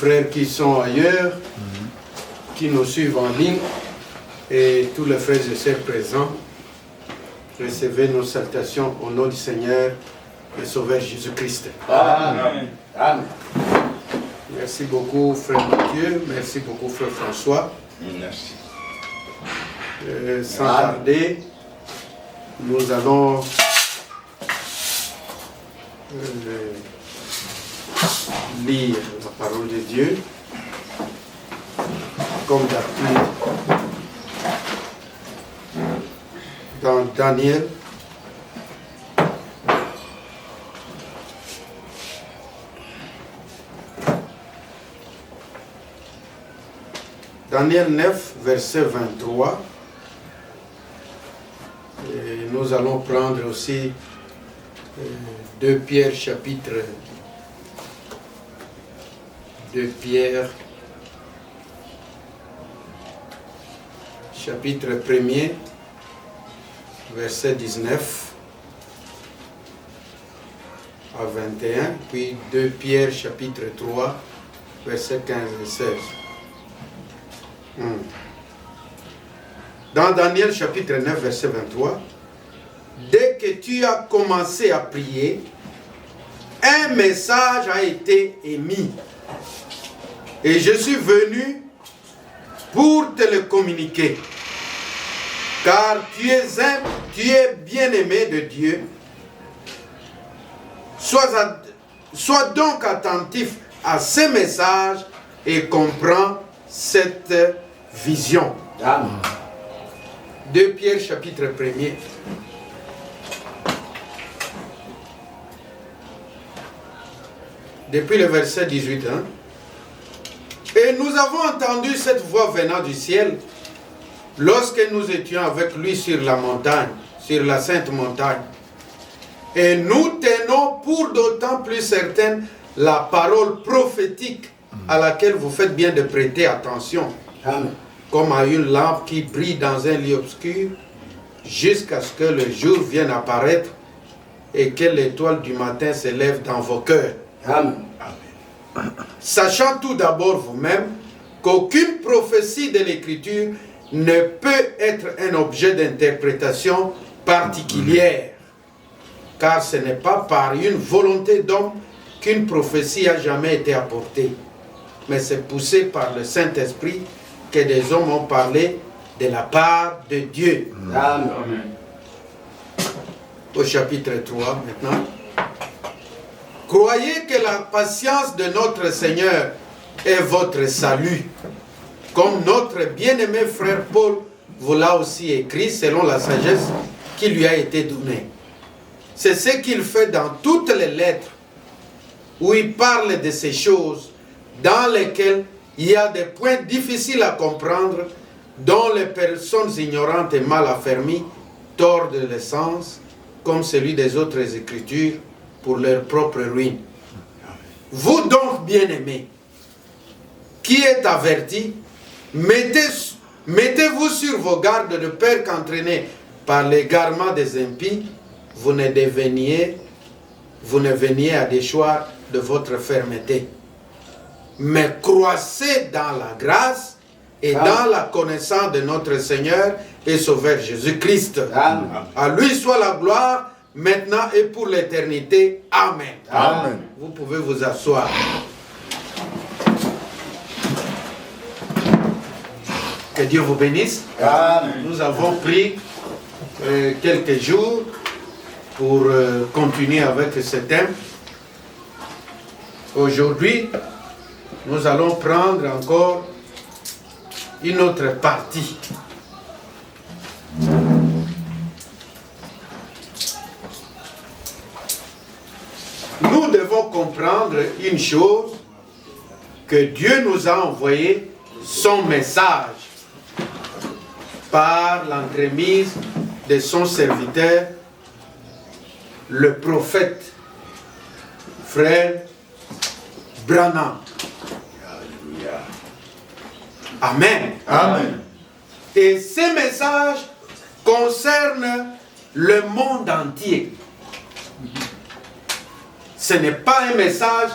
frères qui sont ailleurs, qui nous suivent en ligne, et tous les frères et sœurs présents. Recevez nos salutations au nom du Seigneur et Sauveur Jésus-Christ. Amen. Amen. Merci beaucoup, frère Mathieu. Merci beaucoup, frère François. Merci. Sans tarder, nous allons lire la parole de Dieu comme d'habitude dans Daniel. Daniel 9, verset 23. Et nous allons prendre aussi 2 Pierre chapitre 2 Pierre chapitre 1er verset 19 à 21, puis 2 Pierre chapitre 3 verset 15 et 16. Dans Daniel chapitre 9 verset 23, dès que tu as commencé à prier, un message a été émis. Et je suis venu pour te le communiquer. Car tu es bien-aimé de Dieu. Sois donc attentif à ce message et comprends cette vision. Amen. 2 Pierre chapitre 1er. Depuis le verset 18. Et nous avons entendu cette voix venant du ciel lorsque nous étions avec lui sur la montagne, sur la sainte montagne. Et nous tenons pour d'autant plus certaine la parole prophétique à laquelle vous faites bien de prêter attention. Amen. Comme à une lampe qui brille dans un lit obscur jusqu'à ce que le jour vienne apparaître et que l'étoile du matin se lève dans vos cœurs. Amen. Sachant tout d'abord vous-même qu'aucune prophétie de l'Écriture ne peut être un objet d'interprétation particulière, car ce n'est pas par une volonté d'homme qu'une prophétie a jamais été apportée, mais c'est poussé par le Saint-Esprit que des hommes ont parlé de la part de Dieu. Amen. Au chapitre 3 maintenant. Croyez que la patience de notre Seigneur est votre salut, comme notre bien-aimé frère Paul vous l'a aussi écrit selon la sagesse qui lui a été donnée. C'est ce qu'il fait dans toutes les lettres où il parle de ces choses dans lesquelles il y a des points difficiles à comprendre dont les personnes ignorantes et mal affermies tordent le sens comme celui des autres écritures pour leur propre ruine. Vous donc, bien-aimés, qui êtes avertis, mettez-vous sur vos gardes de peur qu'entraînés par l'égarement des impies, vous ne veniez à déchoir de votre fermeté. Mais croissez dans la grâce et dans la connaissance de notre Seigneur et Sauveur Jésus-Christ. À lui soit la gloire, maintenant et pour l'éternité. Amen. Amen. Vous pouvez vous asseoir. Que Dieu vous bénisse. Amen. Nous avons pris quelques jours pour continuer avec ce thème. Aujourd'hui, nous allons prendre encore une autre partie. Nous devons comprendre une chose, que Dieu nous a envoyé son message par l'entremise de son serviteur, le prophète, frère Branham. Amen. Amen. Et ces messages concernent le monde entier. Ce n'est pas un message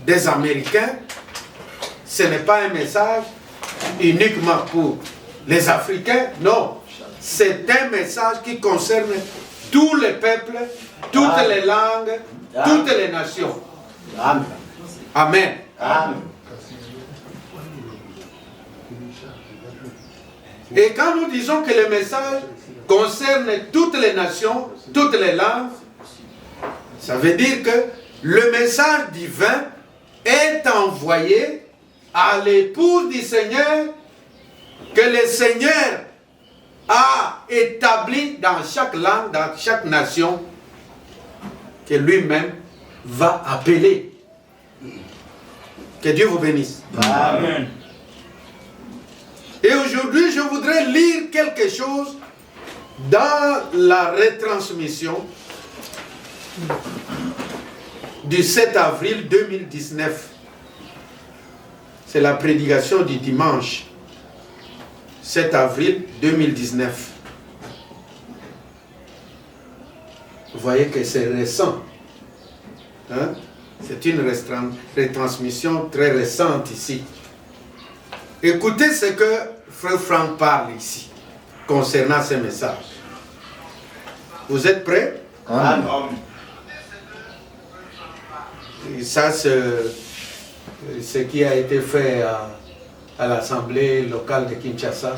des Américains, ce n'est pas un message uniquement pour les Africains, non. C'est un message qui concerne tous les peuples, toutes les langues, toutes les nations. Amen. Amen. Amen. Et quand nous disons que le message concerne toutes les nations, toutes les langues, ça veut dire que le message divin est envoyé à l'épouse du Seigneur, que le Seigneur a établi dans chaque langue, dans chaque nation, que lui-même va appeler. Que Dieu vous bénisse. Amen. Et aujourd'hui, je voudrais lire quelque chose dans la retransmission du 7 avril 2019. C'est la prédication du dimanche 7 avril 2019. Vous voyez que c'est récent. Hein? C'est une retransmission très récente ici. Écoutez ce que Frère Franck parle ici, concernant ce message. Vous êtes prêts? Amen. Et ça, c'est ce qui a été fait à l'Assemblée locale de Kinshasa,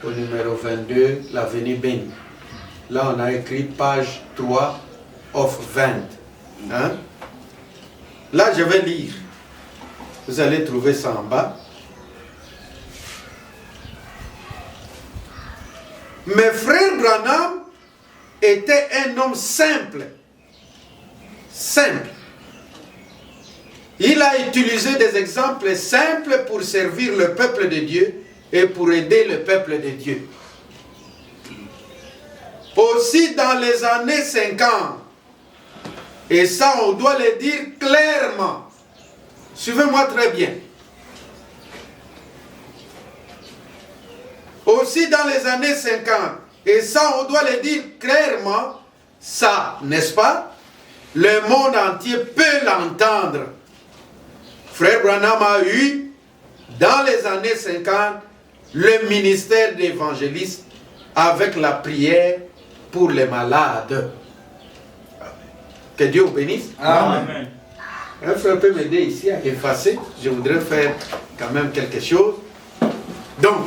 au numéro 22, l'avenue Beni. Là, on a écrit page 3 of 20. Hein? Là, je vais lire. Vous allez trouver ça en bas. Mais frère Branham était un homme simple. Simple. Il a utilisé des exemples simples pour servir le peuple de Dieu et pour aider le peuple de Dieu. Aussi dans les années 50, et ça on doit le dire clairement, suivez-moi très bien. Aussi dans les années 50, et ça on doit le dire clairement, ça, n'est-ce pas? Le monde entier peut l'entendre. Frère Branham a eu, dans les années 50, le ministère d'évangéliste avec la prière pour les malades. Que Dieu vous bénisse. Amen. Un frère peut m'aider ici à effacer. Je voudrais faire quand même quelque chose. Donc,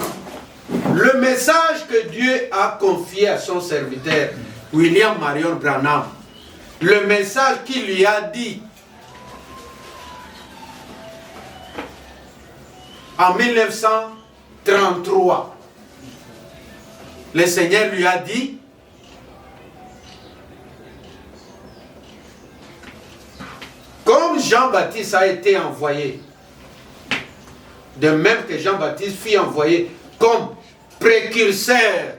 le message que Dieu a confié à son serviteur, William Marion Branham, le message qu'il lui a dit en 1933, le Seigneur lui a dit, comme Jean-Baptiste a été envoyé, de même que Jean-Baptiste fut envoyé comme précurseur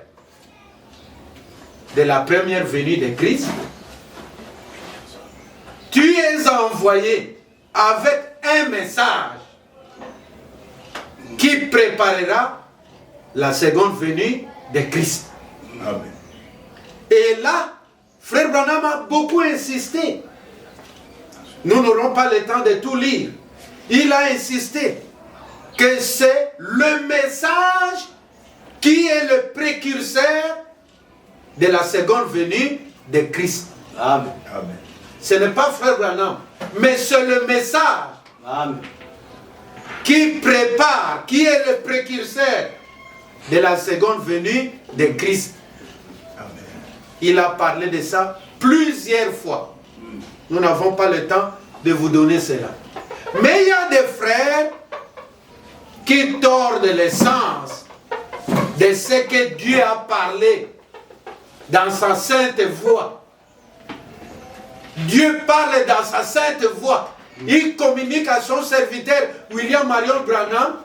de la première venue de Christ, tu es envoyé avec un message qui préparera la seconde venue de Christ. Amen. Et là, Frère Branham a beaucoup insisté. Nous n'aurons pas le temps de tout lire. Il a insisté que c'est le message qui est le précurseur de la seconde venue de Christ. Amen. Amen. Ce n'est pas Frère Branham, mais c'est le message Amen. qui prépare, qui est le précurseur de la seconde venue de Christ. Amen. Il a parlé de ça plusieurs fois. Nous n'avons pas le temps de vous donner cela. Mais il y a des frères qui tordent l'essence de ce que Dieu a parlé dans sa sainte voix. Dieu parle dans sa sainte voix. Il communique à son serviteur William Marion Branham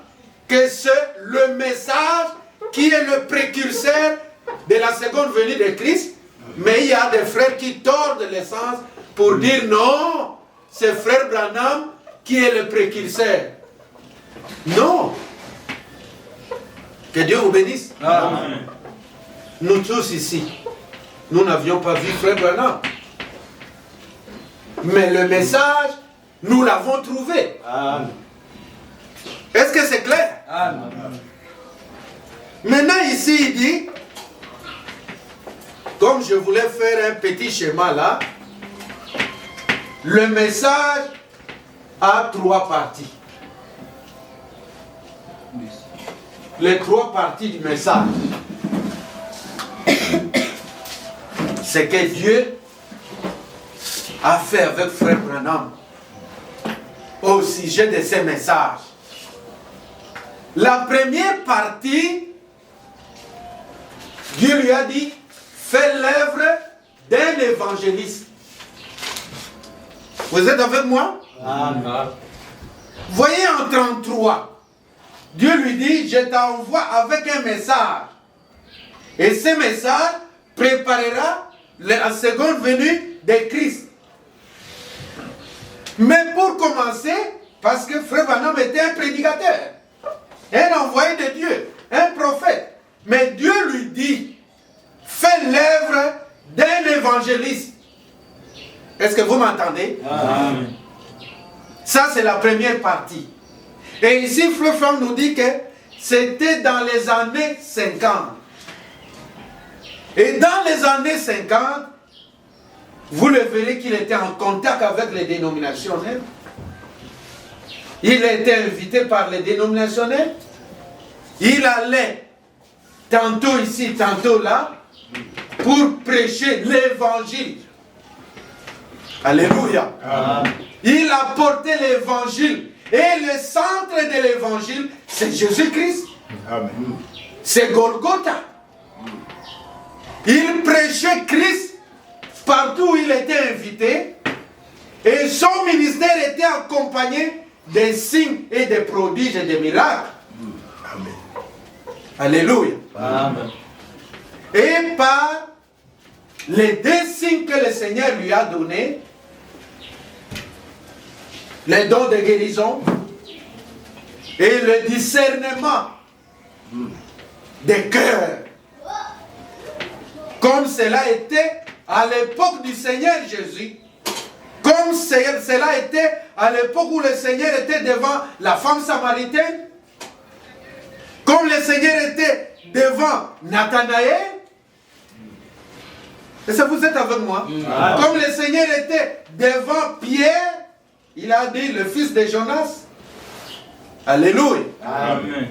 que c'est le message qui est le précurseur de la seconde venue de Christ. Mais il y a des frères qui tordent l'essence pour dire non, c'est frère Branham qui est le précurseur. Non. Que Dieu vous bénisse. Amen. Nous tous ici, nous n'avions pas vu frère Branham. Mais le message nous l'avons trouvé. Amen. Est-ce que c'est clair? Amen. Maintenant ici il dit, comme je voulais faire un petit schéma là, le message a 3 parties. Les 3 parties du message. C'est que Dieu a fait avec Frère Branham au sujet de ces messages. La première partie, Dieu lui a dit, fais l'œuvre d'un évangéliste. Vous êtes avec moi? Amen. Voyez en 33, Dieu lui dit, je t'envoie avec un message. Et ce message préparera la seconde venue de Christ. Mais pour commencer, parce que Frère Branham était un prédicateur, un envoyé de Dieu, un prophète. Mais Dieu lui dit, fais l'œuvre d'un évangéliste. Est-ce que vous m'entendez? Amen. Ça, c'est la première partie. Et ici, Frère Franck nous dit que c'était dans les années 50. Et dans les années 50, vous le verrez qu'il était en contact avec les dénominationnels. Il était invité par les dénominationnels. Il allait tantôt ici, tantôt là, pour prêcher l'évangile. Alléluia. Amen. Il a porté l'évangile. Et le centre de l'évangile, c'est Jésus-Christ. Amen. C'est Golgotha. Il prêchait Christ partout où il était invité. Et son ministère était accompagné des signes et des prodiges et des miracles. Amen. Alléluia. Amen. Et par les 2 signes que le Seigneur lui a donnés, les dons de guérison et le discernement des cœurs, comme cela était à l'époque du Seigneur Jésus, comme cela était à l'époque où le Seigneur était devant la femme samaritaine, comme le Seigneur était devant Nathanaël. Est-ce que vous êtes avec moi? Comme le Seigneur était devant Pierre, il a dit le fils de Jonas. Alléluia. Amen.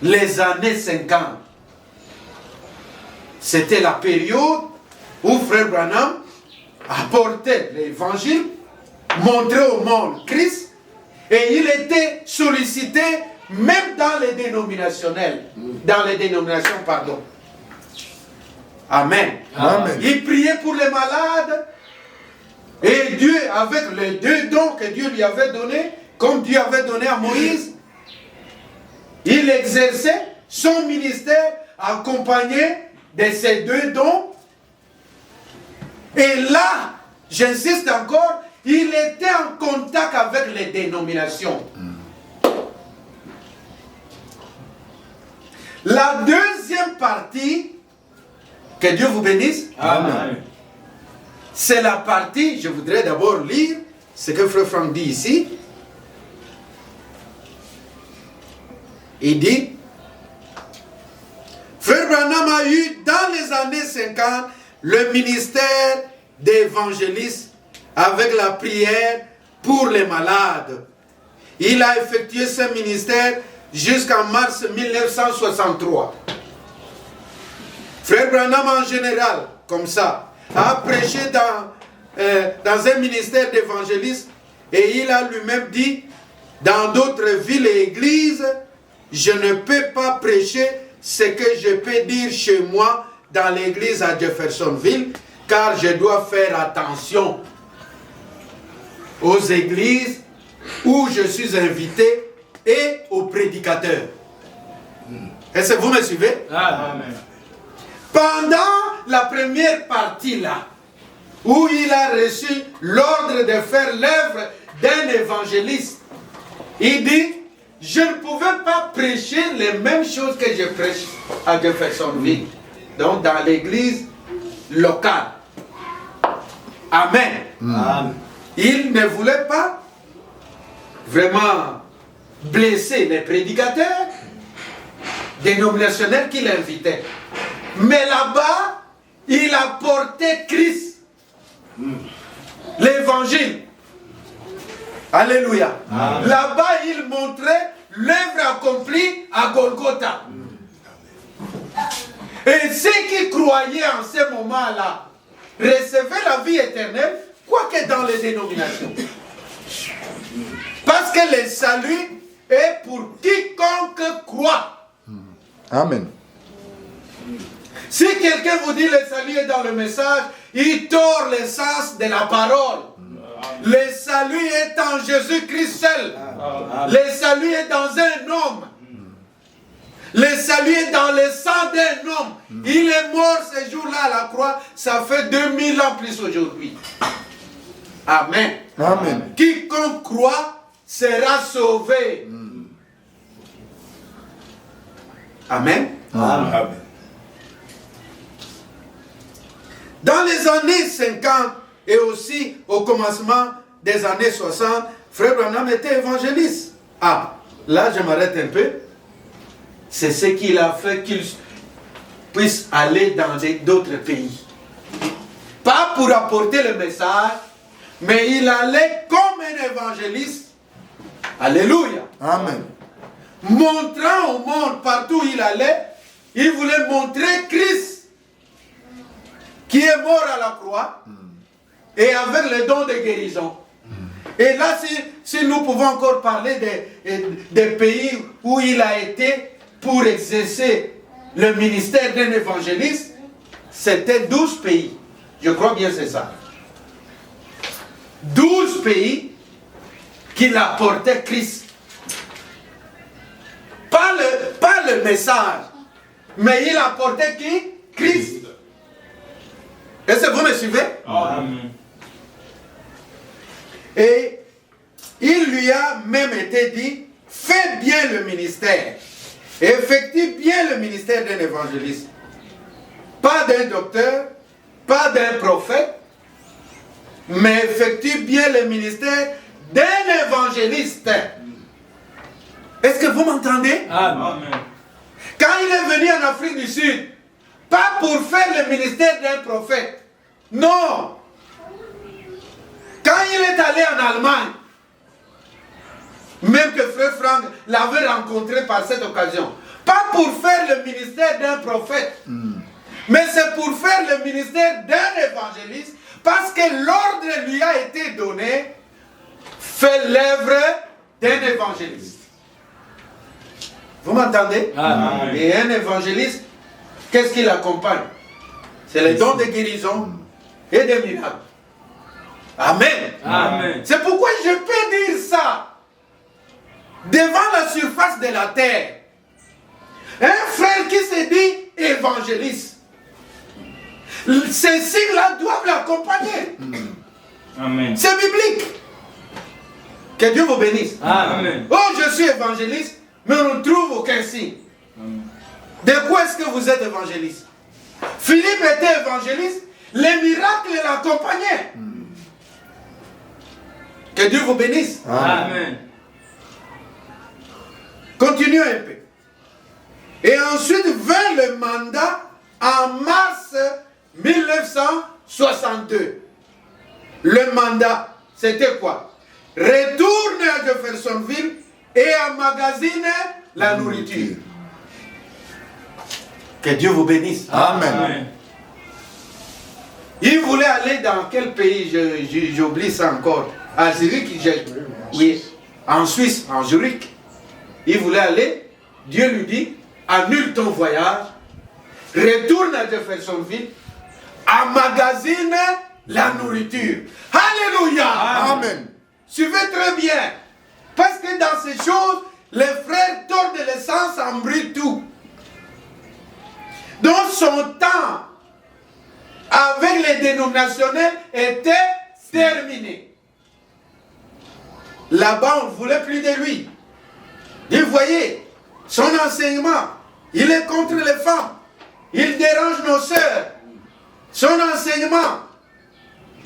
Les années 50. C'était la période où Frère Branham apportait l'évangile, montrait au monde Christ, et il était sollicité même dans les dénominationnels. Dans les dénominations, pardon. Amen. Amen. Il priait pour les malades. Et Dieu, avec les 2 dons que Dieu lui avait donnés, comme Dieu avait donné à Moïse, il exerçait son ministère accompagné de ces 2 dons. Et là, j'insiste encore, il était en contact avec les dénominations. La deuxième partie, que Dieu vous bénisse, Amen. c'est la partie, je voudrais d'abord lire ce que Frère Franck dit ici. Il dit, Frère Branham a eu dans les années 50 le ministère d'évangéliste avec la prière pour les malades. Il a effectué ce ministère jusqu'en mars 1963. Frère Branham en général, comme ça, a prêché dans un ministère d'évangéliste et il a lui-même dit, dans d'autres villes et églises, je ne peux pas prêcher ce que je peux dire chez moi dans l'église à Jeffersonville, car je dois faire attention aux églises où je suis invité et aux prédicateurs. Est-ce que vous me suivez? Amen. Pendant la première partie là, où il a reçu l'ordre de faire l'œuvre d'un évangéliste, il dit, je ne pouvais pas prêcher les mêmes choses que je prêche à Jeffersonville, donc dans l'église locale. Amen. Amen. il ne voulait pas vraiment blesser les prédicateurs dénominationnels qu'il invitait. Mais là-bas, il a porté Christ, l'évangile. Alléluia. Là-bas, il montrait l'œuvre accomplie à Golgotha. Et ceux qui croyaient en ce moment-là recevaient la vie éternelle, quoique dans les dénominations. Parce que le salut est pour quiconque croit. Amen. Si quelqu'un vous dit le salut est dans le message, il tord le sens de la parole. Le salut est en Jésus-Christ seul. Le salut est dans un homme. Le salut est dans le sang d'un homme. Il est mort ce jour-là à la croix. Ça fait 2000 ans plus aujourd'hui. Amen. Amen. Quiconque croit sera sauvé. Amen. Amen. Dans les années 50 et aussi au commencement des années 60, Frère Branham était évangéliste. Ah, là je m'arrête un peu. C'est ce qu'il a fait qu'il puisse aller dans d'autres pays. Pas pour apporter le message, mais il allait comme un évangéliste. Alléluia. Amen. Montrant au monde partout où il allait, il voulait montrer Christ qui est mort à la croix et avec le don de guérison. Et là, si nous pouvons encore parler des pays où il a été pour exercer le ministère d'un évangéliste, c'était 12 pays. Je crois bien que c'est ça. 12 pays qu'il apportait Christ. Pas le message, mais il apportait qui? Christ. Est-ce que vous me suivez? Amen. Et il lui a même été dit, fais bien le ministère. Effectue bien le ministère d'un évangéliste. Pas d'un docteur, pas d'un prophète, mais effectue bien le ministère d'un évangéliste. Est-ce que vous m'entendez? Amen. Quand il est venu en Afrique du Sud, pas pour faire le ministère d'un prophète. Non. Quand il est allé en Allemagne, même que Frère Franck l'avait rencontré par cette occasion, pas pour faire le ministère d'un prophète, mais c'est pour faire le ministère d'un évangéliste, parce que l'ordre lui a été donné, fait l'œuvre d'un évangéliste. Vous m'entendez? Amen. Et un évangéliste, qu'est-ce qu'il accompagne? C'est les dons de guérison et des miracles. Amen. Amen. C'est pourquoi je peux dire ça devant la surface de la terre. Un frère qui se dit évangéliste, ces signes-là doivent l'accompagner. Amen. C'est biblique. Que Dieu vous bénisse. Amen. Oh, je suis évangéliste, mais on ne trouve aucun signe. De quoi est-ce que vous êtes évangéliste? Philippe était évangéliste, les miracles l'accompagnaient. Que Dieu vous bénisse. Amen. Continuons un peu. Et ensuite vint le mandat en mars 1962. Le mandat, c'était quoi? Retourne à Jeffersonville et emmagasine la nourriture. Que Dieu vous bénisse. Amen. Amen. Il voulait aller dans quel pays? J'oublie ça encore. À Zurich, oui. En Suisse, en Zurich. Il voulait aller. Dieu lui dit, annule ton voyage, retourne à Jeffersonville, emmagasine la nourriture. Alléluia. Amen. Suivez très bien. Parce que dans ces choses, les frères tordent l'essence, embrouillent tout. Donc son temps avec les dénominationnels était terminé. Là-bas, on ne voulait plus de lui. Et vous voyez, son enseignement, il est contre les femmes. Il dérange nos sœurs. Son enseignement,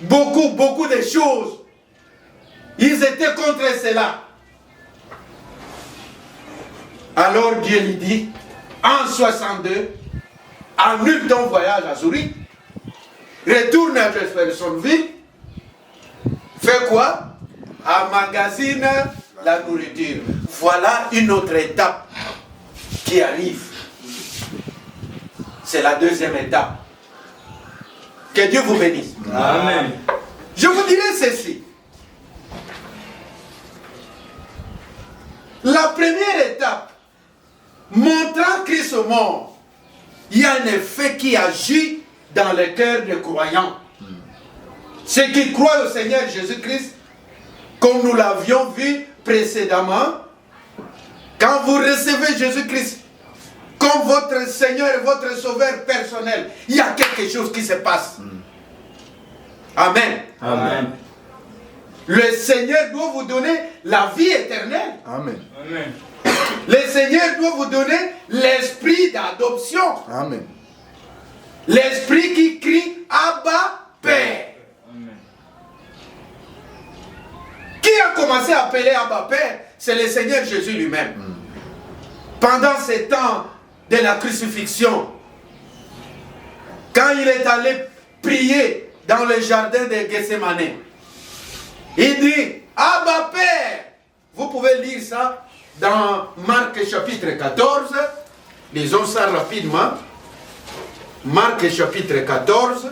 beaucoup de choses Ils étaient contre cela. Alors Dieu lui dit, en 62, annule ton voyage à Zurich, retourne à Jeffersonville, fais quoi? Emmagasine la nourriture. Voilà une autre étape qui arrive. C'est la deuxième étape. Que Dieu vous bénisse. Amen. Je vous dirai ceci. La première étape, montrant Christ au monde, il y a un effet qui agit dans le cœur des croyants. Ceux qui croient au Seigneur Jésus-Christ, comme nous l'avions vu précédemment, quand vous recevez Jésus-Christ comme votre Seigneur et votre Sauveur personnel, il y a quelque chose qui se passe. Amen. Amen. Le Seigneur doit vous donner la vie éternelle. Amen. Amen. Le Seigneur doit vous donner l'esprit d'adoption. Amen. L'esprit qui crie Abba, Père. Amen. Qui a commencé à appeler Abba, Père? C'est le Seigneur Jésus lui-même. Pendant ces temps de la crucifixion, quand il est allé prier dans le jardin de Gethsemane, il dit Abba, Père. Vous pouvez lire ça dans Marc chapitre 14. Lisons ça rapidement. Marc chapitre 14.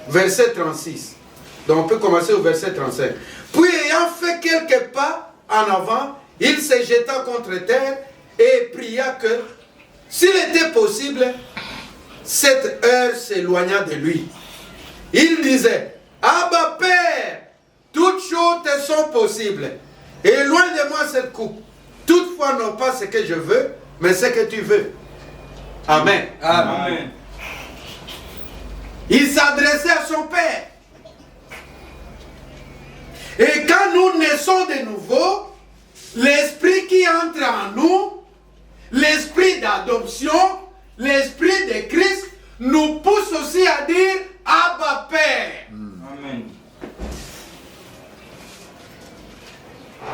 Verset 36. Donc on peut commencer au verset 35. Puis ayant fait quelques pas en avant, il se jeta contre terre et pria que, s'il était possible, cette heure s'éloigna de lui. Il disait, Abba Père, toutes choses te sont possibles. Éloigne de moi cette coupe. Toutefois, non pas ce que je veux, mais ce que tu veux. Amen. Amen. Il s'adressait à son Père. Et quand nous naissons de nouveau, l'esprit qui entre en nous, l'esprit d'adoption, l'esprit de Christ, nous pousse aussi à dire Abba Père. Amen.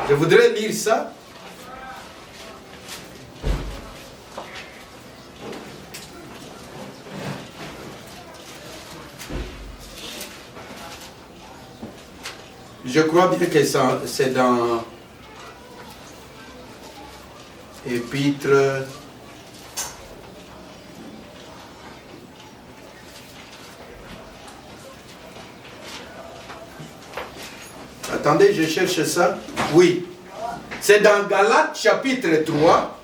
Je voudrais lire ça. Je crois bien que c'est dans Épître. Attendez, je cherche ça. Oui. C'est dans Galates chapitre 3.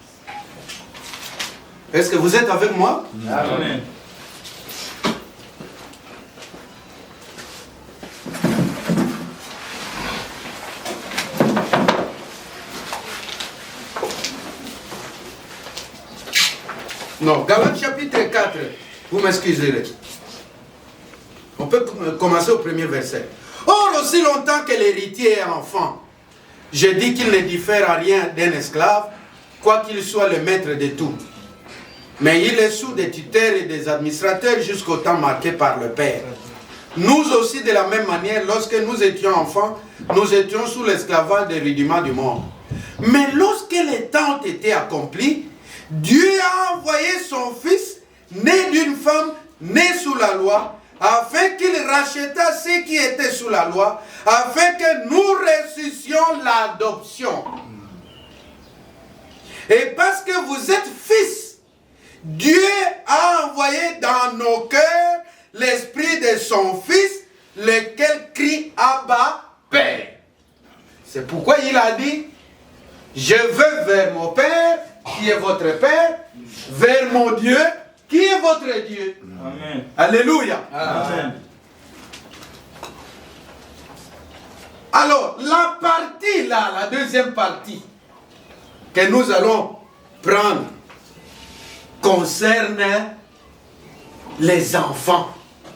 Est-ce que vous êtes avec moi? Amen. Non, Galates chapitre 4. Vous m'excuserez. On peut commencer au premier verset. Or, aussi longtemps que l'héritier est enfant, je dis qu'il ne diffère à rien d'un esclave, quoiqu'il soit le maître de tout. Mais il est sous des tuteurs et des administrateurs jusqu'au temps marqué par le Père. Nous aussi, de la même manière, lorsque nous étions enfants, nous étions sous l'esclavage des rudiments du monde. Mais lorsque les temps ont été accomplis, Dieu a envoyé son Fils, né d'une femme, né sous la loi, afin qu'il racheta ceux qui étaient sous la loi, afin que nous ressuscions l'adoption. Et parce que vous êtes fils, Dieu a envoyé dans nos cœurs l'esprit de son Fils, lequel crie Abba, Père. C'est pourquoi il a dit, je veux vers mon Père, qui est votre Père, vers mon Dieu, qui est votre Dieu. Amen. Alléluia. Amen. Alors, la partie là, la deuxième partie que nous allons prendre concerne les enfants.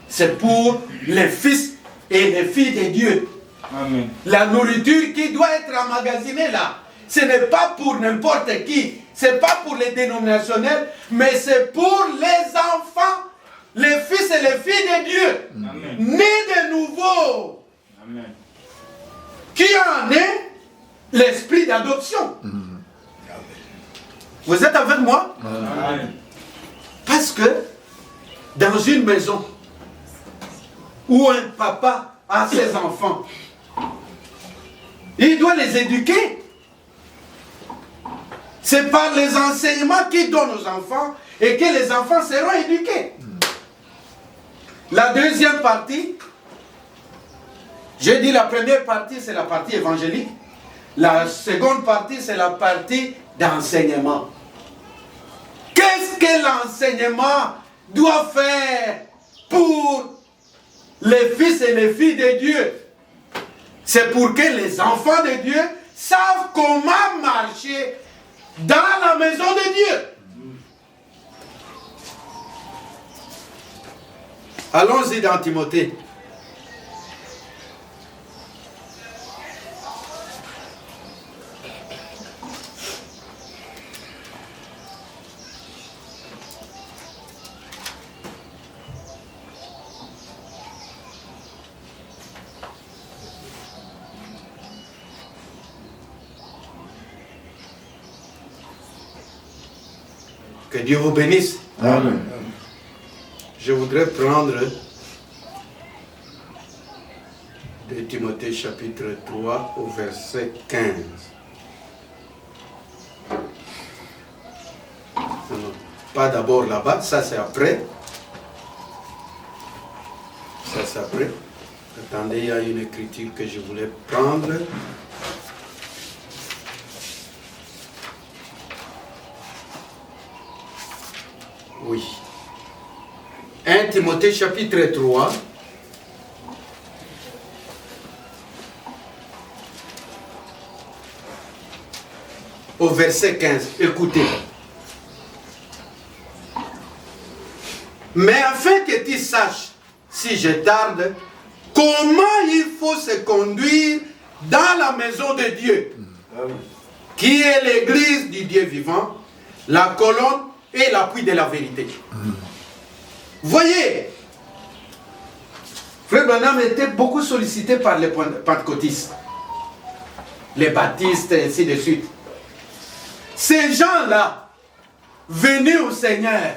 C'est pour les fils et les filles de Dieu. Amen. La nourriture qui doit être emmagasinée là, ce n'est pas pour n'importe qui, ce n'est pas pour les dénominationnels, mais c'est pour les enfants, les fils et les filles de Dieu, Amen. nés de nouveau, Amen. qui en est l'esprit d'adoption. Vous êtes avec moi? Amen. Parce que dans une maison où un papa a ses enfants, il doit les éduquer. C'est par les enseignements qu'il donne aux enfants et que les enfants seront éduqués. La deuxième partie, j'ai dit la première partie, c'est la partie évangélique. La seconde partie, c'est la partie d'enseignement. Qu'est-ce que l'enseignement doit faire pour les fils et les filles de Dieu? C'est pour que les enfants de Dieu savent comment marcher dans la maison de Dieu. Allons-y dans Timothée. Que Dieu vous bénisse. Amen. Je voudrais prendre de Timothée chapitre 3 au verset 15. Non, pas d'abord là-bas, ça c'est après. Ça c'est après. Attendez, il y a une écriture que je voulais prendre. Oui. 1 Timothée chapitre 3. Au verset 15. Écoutez. Mais afin que tu saches, si je tarde, comment il faut se conduire dans la maison de Dieu, qui est l'église du Dieu vivant, la colonne et l'appui de la vérité. Voyez, Frère Branham était beaucoup sollicité par les pentecôtistes, les baptistes, et ainsi de suite. Ces gens-là, venus au Seigneur,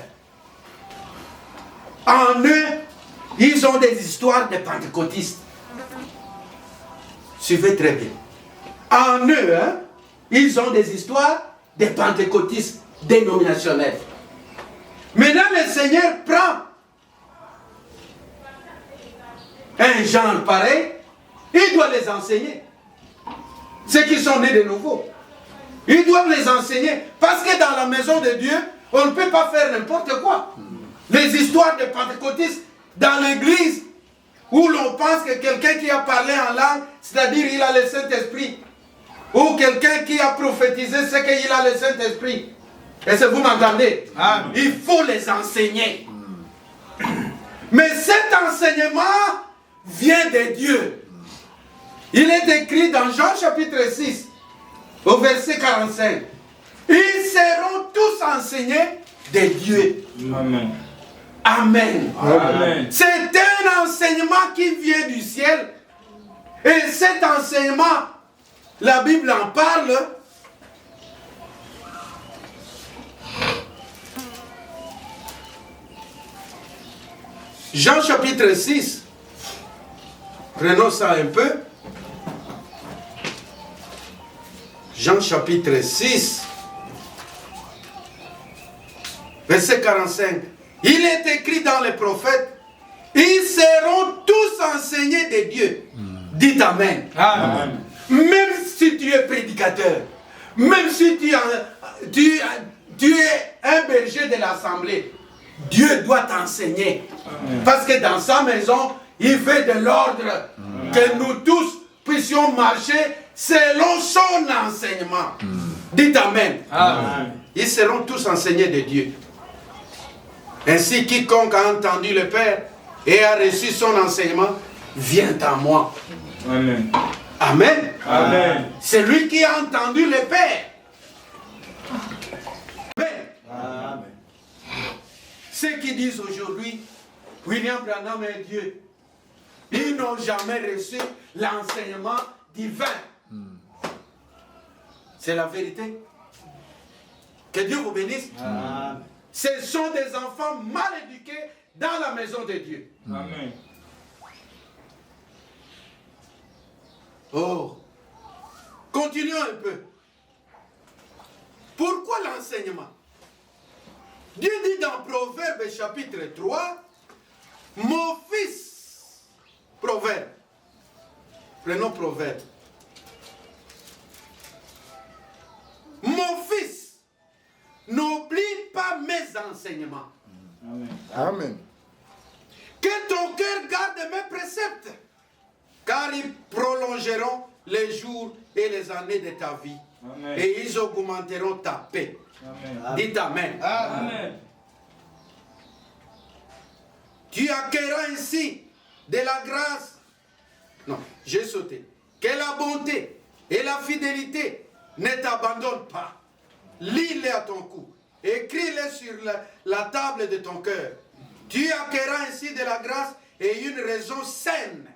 en eux, ils ont des histoires de pentecôtistes. Suivez très bien. En eux, hein, ils ont des histoires de pentecôtistes dénominationnels. Maintenant, le Seigneur prend un genre pareil, il doit les enseigner. Ceux qui sont nés de nouveau, ils doivent les enseigner. Parce que dans la maison de Dieu, on ne peut pas faire n'importe quoi. Les histoires de pentecôtistes dans l'église, où l'on pense que quelqu'un qui a parlé en langue, c'est-à-dire il a le Saint-Esprit, ou quelqu'un qui a prophétisé, c'est qu'il a le Saint-Esprit. Est-ce que vous m'entendez? Il faut les enseigner. Mais cet enseignement vient de Dieu. Il est écrit dans Jean chapitre 6, au verset 45. Ils seront tous enseignés de Dieu. Amen. Amen. Amen. C'est un enseignement qui vient du ciel. Et cet enseignement, la Bible en parle. Jean chapitre 6. Prenons ça un peu. Jean chapitre 6. Verset 45. Il est écrit dans les prophètes, ils seront tous enseignés de Dieu. Dites Amen. Amen. Même si tu es prédicateur, même si tu es un berger de l'assemblée, Dieu doit t'enseigner. Parce que dans sa maison, il fait de l'ordre que nous tous puissions marcher selon son enseignement. Dites Amen. Amen. Ils seront tous enseignés de Dieu. Ainsi, quiconque a entendu le Père et a reçu son enseignement, vient à moi. Amen. Amen. Amen. C'est lui qui a entendu le Père. Amen. Amen. Ceux qui disent aujourd'hui, William Branham est Dieu, ils n'ont jamais reçu l'enseignement divin. C'est la vérité. Que Dieu vous bénisse. Amen. Ce sont des enfants mal éduqués dans la maison de Dieu. Amen. Oh, continuons un peu. Pourquoi l'enseignement? Dieu dit dans Proverbe chapitre 3, mon fils, Proverbe, prenons Proverbe. Mon fils, n'oublie pas mes enseignements. Amen. Amen. Que ton cœur garde mes préceptes, car ils prolongeront les jours et les années de ta vie. Amen. Et ils augmenteront ta paix. Amen. Dites Amen. Amen. Tu acquerras ainsi de la grâce. Non, j'ai sauté. Que la bonté et la fidélité ne t'abandonnent pas. Lis-les à ton cou. Écris-les sur la table de ton cœur. Tu acquerras ainsi de la grâce et une raison saine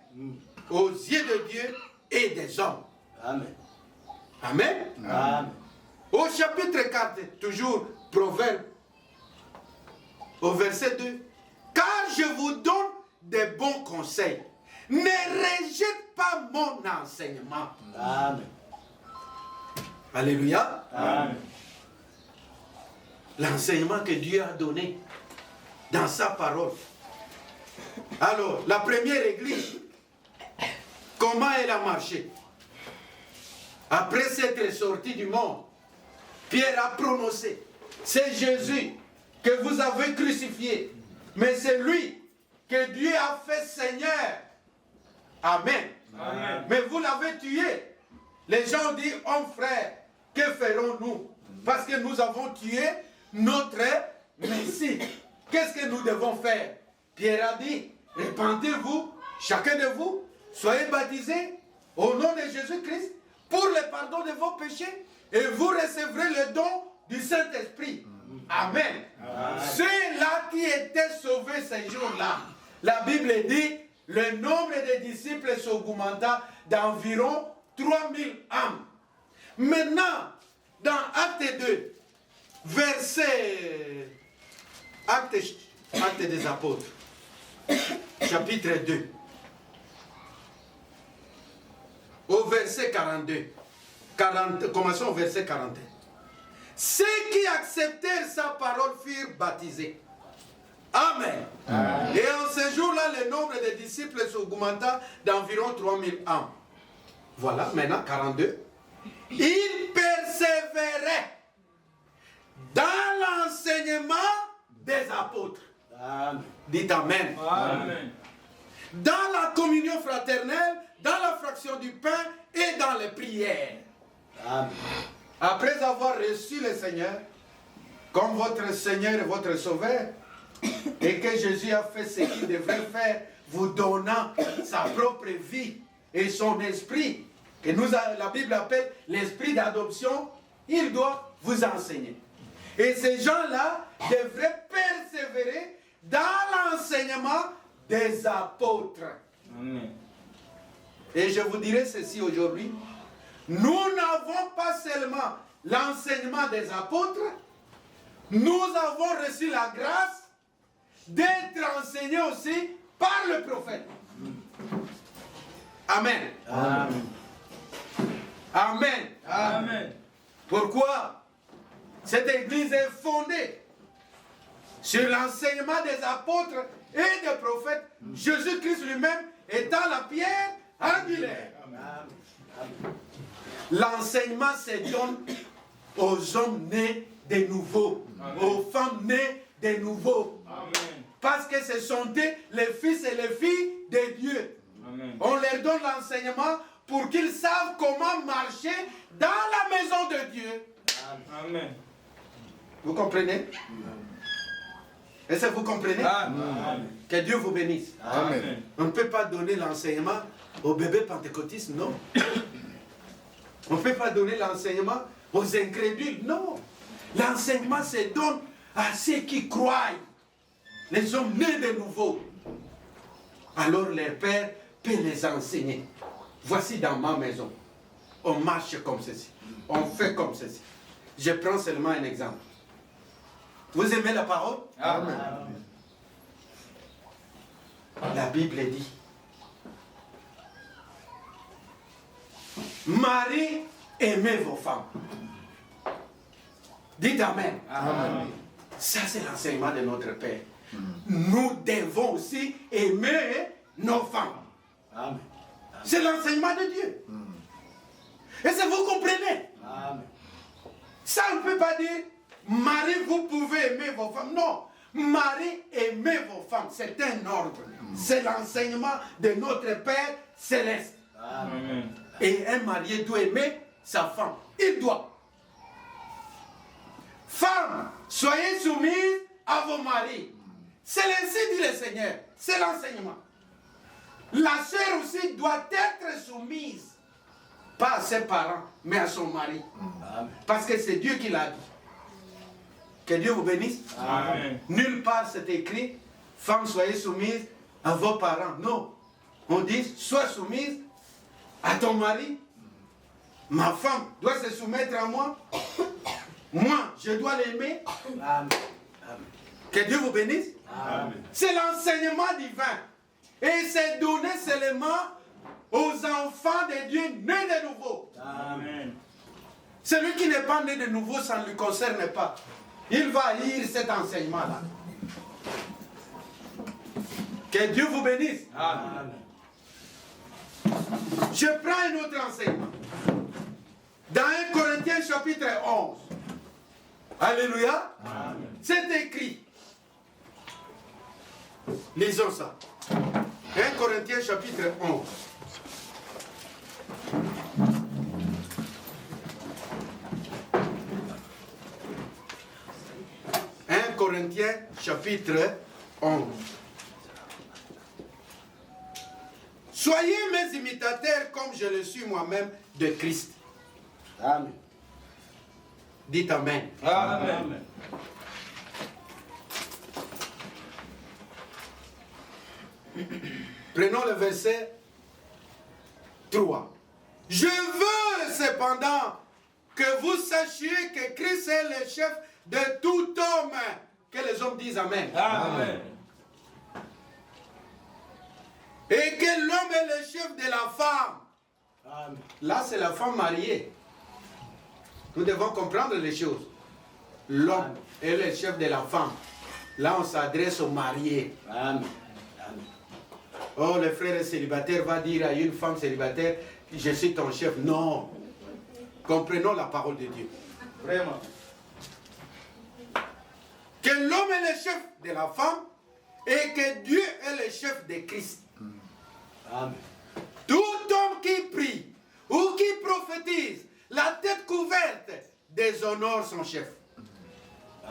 aux yeux de Dieu et des hommes. Amen. Amen. Amen. Au chapitre 4, toujours Proverbe, au verset 2. Car je vous donne des bons conseils. Ne rejette pas mon enseignement. Amen. Alléluia. Amen. L'enseignement que Dieu a donné dans sa parole. Alors, la première église, comment elle a marché? Après s'être sorti du monde, Pierre a prononcé, c'est Jésus que vous avez crucifié, mais c'est lui que Dieu a fait Seigneur. Amen. Amen. Mais vous l'avez tué. Les gens disent, oh frère, que ferons-nous? Parce que nous avons tué notre Messie. Qu'est-ce que nous devons faire? Pierre a dit, répentez-vous, chacun de vous, soyez baptisés au nom de Jésus-Christ pour le pardon de vos péchés et vous recevrez le don du Saint-Esprit. Amen. Ceux-là qui étaient sauvés ces jours-là, la Bible dit, le nombre de disciples s'augmenta d'environ 3000 âmes. Maintenant, dans Acte 2, verset... Acte des Apôtres, chapitre 2, au verset 42. Commençons au verset 41. Ceux qui acceptèrent sa parole furent baptisés. Amen. Et en ce jour-là, le nombre de disciples s'augmenta d'environ 3000 âmes. Voilà, maintenant 42. Ils persévéraient dans l'enseignement des apôtres. Amen. Dites Amen. Amen. Dans la communion fraternelle, dans la fraction du pain et dans les prières. Amen. Après avoir reçu le Seigneur comme votre Seigneur et votre Sauveur, et que Jésus a fait ce qu'il devrait faire, vous donnant sa propre vie et son esprit, que la Bible appelle l'esprit d'adoption, il doit vous enseigner. Et ces gens-là devraient persévérer dans l'enseignement des apôtres. Amen. Et je vous dirai ceci aujourd'hui, nous n'avons pas seulement l'enseignement des apôtres, nous avons reçu la grâce d'être enseignés aussi par le prophète. Amen. Amen. Amen. Amen. Pourquoi? Cette église est fondée sur l'enseignement des apôtres et des prophètes, Jésus-Christ lui-même étant la pierre angulaire. L'enseignement se donne aux hommes nés de nouveau, aux femmes nées de nouveau. Amen. Parce que ce sont les fils et les filles de Dieu. Amen. On leur donne l'enseignement pour qu'ils savent comment marcher dans la maison de Dieu. Amen. Vous comprenez? Est-ce que vous comprenez? Amen. Que Dieu vous bénisse. Amen. On ne peut pas donner l'enseignement aux bébés pentecôtistes, non. On ne peut pas donner l'enseignement aux incrédules, non. L'enseignement se donne à ceux qui croient, les hommes nés de nouveau. Alors leur père peut les enseigner. Voici dans ma maison, on marche comme ceci, on fait comme ceci. Je prends seulement un exemple. Vous aimez la parole? Amen. La Bible dit, Marie, aimez vos femmes. Dites Amen. Amen. Ça, c'est l'enseignement de notre Père. Nous devons aussi aimer nos femmes. Amen. C'est l'enseignement de Dieu. Est-ce que vous comprenez? Amen. Ça, on ne peut pas dire, Marie, vous pouvez aimer vos femmes. Non. Marie, aimez vos femmes. C'est un ordre. C'est l'enseignement de notre Père céleste. Amen. Et un marié doit aimer sa femme. Il doit. Femmes, soyez soumises à vos maris. C'est ainsi dit le Seigneur. C'est l'enseignement. La sœur aussi doit être soumise. Pas à ses parents, mais à son mari. Amen. Parce que c'est Dieu qui l'a dit. Que Dieu vous bénisse. Amen. Nulle part c'est écrit, femmes soyez soumises à vos parents. Non. On dit, sois soumise à ton mari. Ma femme doit se soumettre à moi. Moi, je dois l'aimer. Amen. Que Dieu vous bénisse. Amen. C'est l'enseignement divin. Et c'est donné seulement aux enfants de Dieu nés de nouveau. Amen. Celui qui n'est pas né de nouveau, ça ne lui concerne pas. Il va lire cet enseignement-là. Que Dieu vous bénisse. Amen. Je prends un autre enseignement. Dans 1 Corinthiens chapitre 11. Alléluia. Amen. C'est écrit. Lisons ça. 1 Corinthiens chapitre 11. Corinthiens chapitre 11. Soyez mes imitateurs comme je le suis moi-même de Christ. Amen. Dites Amen. Amen. Prenons le verset 3. Je veux cependant que vous sachiez que Christ est le chef de tout homme. Que les hommes disent Amen. Amen. Et que l'homme est le chef de la femme. Amen. Là, c'est la femme mariée. Nous devons comprendre les choses. L'homme est le chef de la femme. Là, on s'adresse aux mariés. Amen. Amen. Oh, le frère célibataire va dire à une femme célibataire, je suis ton chef. Non. Comprenons la parole de Dieu. Vraiment. Que l'homme est le chef de la femme et que Dieu est le chef de Christ. Amen. Tout homme qui prie ou qui prophétise, la tête couverte, déshonore son chef.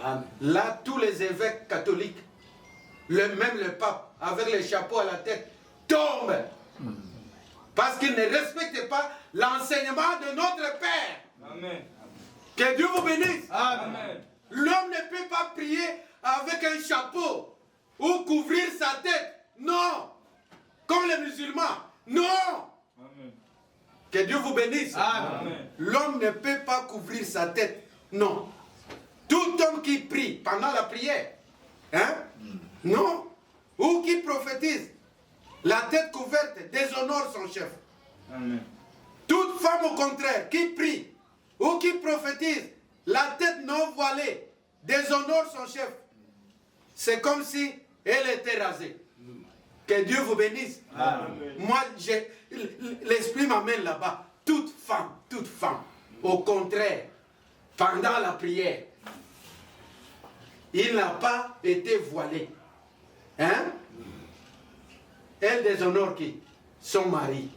Amen. Là, tous les évêques catholiques, même le pape, avec le chapeau à la tête, tombent. Parce qu'ils ne respectent pas l'enseignement de notre Père. Amen. Que Dieu vous bénisse. Amen. L'homme ne peut pas prier avec un chapeau ou couvrir sa tête. Non. Comme les musulmans. Non. Amen. Que Dieu vous bénisse. Amen. L'homme ne peut pas couvrir sa tête. Non. Tout homme qui prie pendant la prière, hein? Non. Ou qui prophétise, la tête couverte déshonore son chef. Amen. Toute femme au contraire qui prie ou qui prophétise, la tête non voilée, déshonore son chef. C'est comme si elle était rasée. Que Dieu vous bénisse. Amen. Moi, l'esprit m'amène là-bas. Toute femme, au contraire, pendant la prière, il n'a pas été voilé. Hein? Elle déshonore qui? Son mari.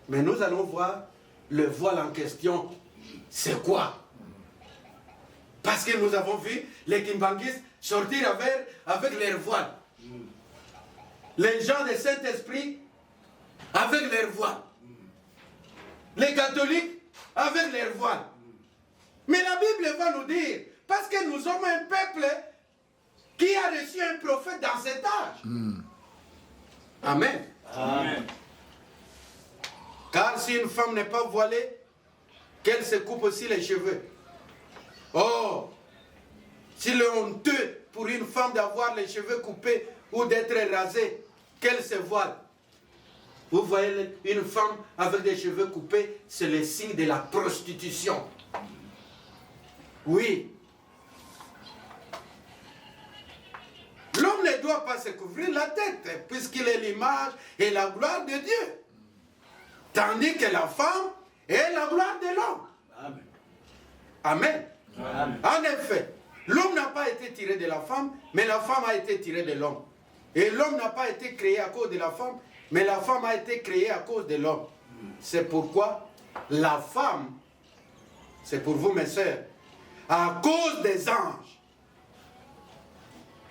Mais nous allons voir le voile en question. C'est quoi? Parce que nous avons vu les kimbanguistes sortir avec leurs voiles. Les gens du Saint-Esprit avec leurs voiles. Les catholiques avec leurs voiles. Mais la Bible va nous dire, parce que nous sommes un peuple qui a reçu un prophète dans cet âge. Amen. Amen. Car si une femme n'est pas voilée, qu'elle se coupe aussi les cheveux. Oh, s'il est honteux pour une femme d'avoir les cheveux coupés ou d'être rasée, qu'elle se voile. Vous voyez une femme avec des cheveux coupés, c'est le signe de la prostitution. Oui. L'homme ne doit pas se couvrir la tête, puisqu'il est l'image et la gloire de Dieu. Tandis que la femme est la gloire de l'homme. Amen. Amen. Amen. En effet, l'homme n'a pas été tiré de la femme, mais la femme a été tirée de l'homme. Et l'homme n'a pas été créé à cause de la femme, mais la femme a été créée à cause de l'homme. C'est pourquoi la femme, c'est pour vous mes sœurs, à cause des anges,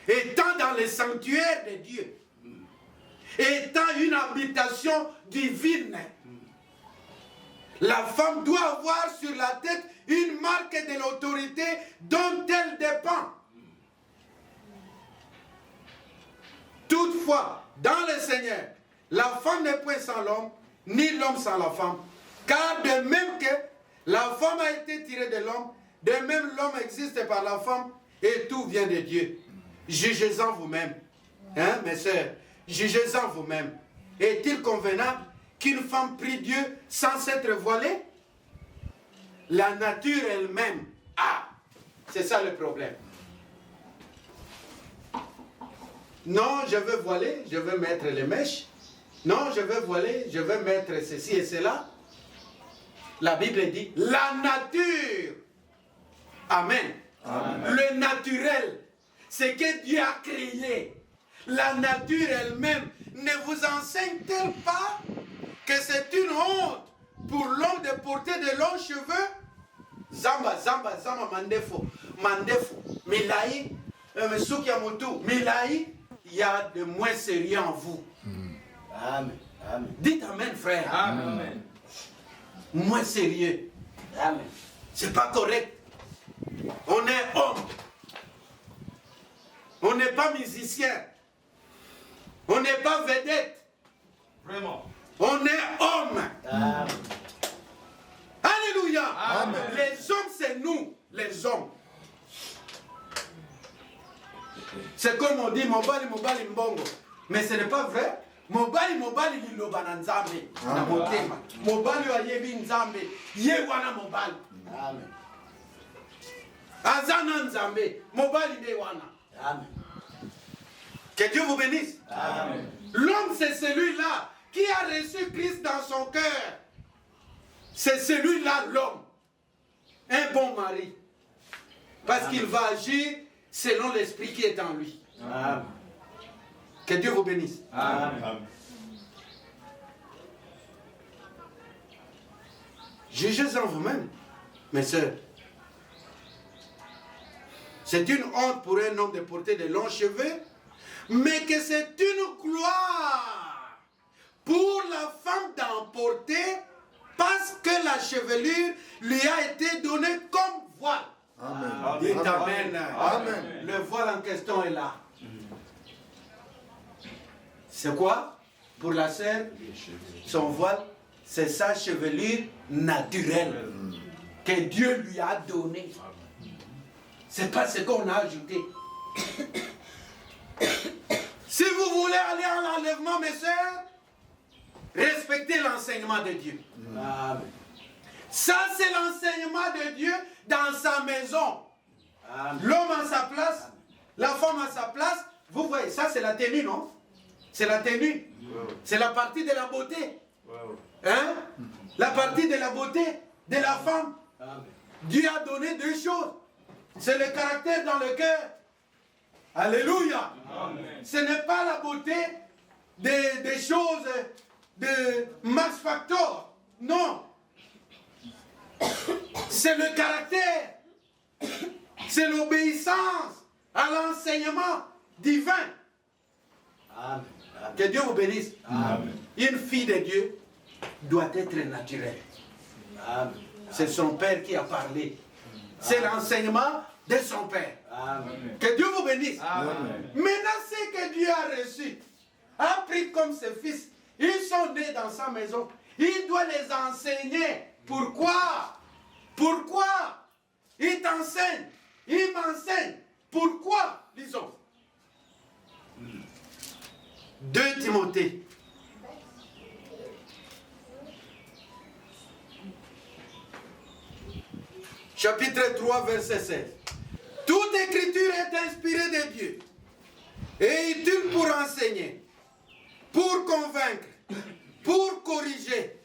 étant dans le sanctuaire de Dieu, étant une habitation divine, la femme doit avoir sur la tête une marque de l'autorité dont elle dépend. Toutefois, dans le Seigneur, la femme n'est point sans l'homme, ni l'homme sans la femme. Car de même que la femme a été tirée de l'homme, de même l'homme existe par la femme, et tout vient de Dieu. Jugez-en vous-même. Hein, mes sœurs, jugez-en vous-même. Est-il convenable qu'une femme prie Dieu sans s'être voilée? La nature elle-même. Ah, c'est ça le problème. Non, je veux voiler, je veux mettre les mèches. Non, je veux voiler, je veux mettre ceci et cela. La Bible dit, la nature. Amen. Amen. Le naturel, c'est que Dieu a créé. La nature elle-même ne vous enseigne-t-elle pas que c'est une honte pour l'homme de porter de longs cheveux? Zamba, zamba, zamba, mandefo, mandefo, milai, mesukiamutu, milai, il y a de moins sérieux en vous. Amen. Amen. Dites amen, frère. Amen. Moins sérieux. Amen. C'est pas correct. On est homme. On n'est pas musicien. On n'est pas vedette. Vraiment. On est homme. Amen. Alléluia. Amen. Les hommes, c'est nous, les hommes. C'est comme on dit, mobali, mobali, mbongo. Mais ce n'est pas vrai. Mobali, mobali, liloba na nzambe. Na motema. Mobali wa yebi nzambe. Ye wana mobali. Amen. Azana nzambe. Mobali de wana. Amen. Que Dieu vous bénisse. Amen. L'homme, c'est celui-là qui a reçu Christ dans son cœur. C'est celui-là, l'homme. Un bon mari. Parce qu'il va agir selon l'esprit qui est en lui. Amen. Que Dieu vous bénisse. Amen. Jugez-en vous-même, mes sœurs. C'est une honte pour un homme de porter de longs cheveux, mais que c'est une gloire pour la femme d'en porter parce que la chevelure lui a été donnée comme voile. Amen. Dites amen. Amen. Le voile en question est là. C'est quoi? Pour la sœur, son voile, c'est sa chevelure naturelle que Dieu lui a donnée. C'est pas ce qu'on a ajouté. Si vous voulez aller à l'enlèvement, mes sœurs, respectez l'enseignement de Dieu. Amen. Ça, c'est l'enseignement de Dieu dans sa maison. Amen. L'homme à sa place, la femme à sa place. Vous voyez, ça c'est la tenue, non? C'est la tenue. C'est la partie de la beauté. Hein? La partie de la beauté de la femme. Amen. Dieu a donné deux choses. C'est le caractère dans le cœur. Alléluia. Amen. Ce n'est pas la beauté des choses de max factor. Non. C'est le caractère. C'est l'obéissance à l'enseignement divin. Amen. Que Dieu vous bénisse. Amen. Une fille de Dieu doit être naturelle. Amen. C'est son père qui a parlé. C'est l'enseignement de son père. Amen. Que Dieu vous bénisse. Amen. Maintenant, ce que Dieu a reçu, a pris comme ses fils. Ils sont nés dans sa maison. Il doit les enseigner. Pourquoi? Pourquoi? Il t'enseigne. Il m'enseigne. Pourquoi? Lisons. 2 Timothée. Chapitre 3, verset 16. Toute écriture est inspirée de Dieu et utile pour enseigner, pour convaincre, pour corriger.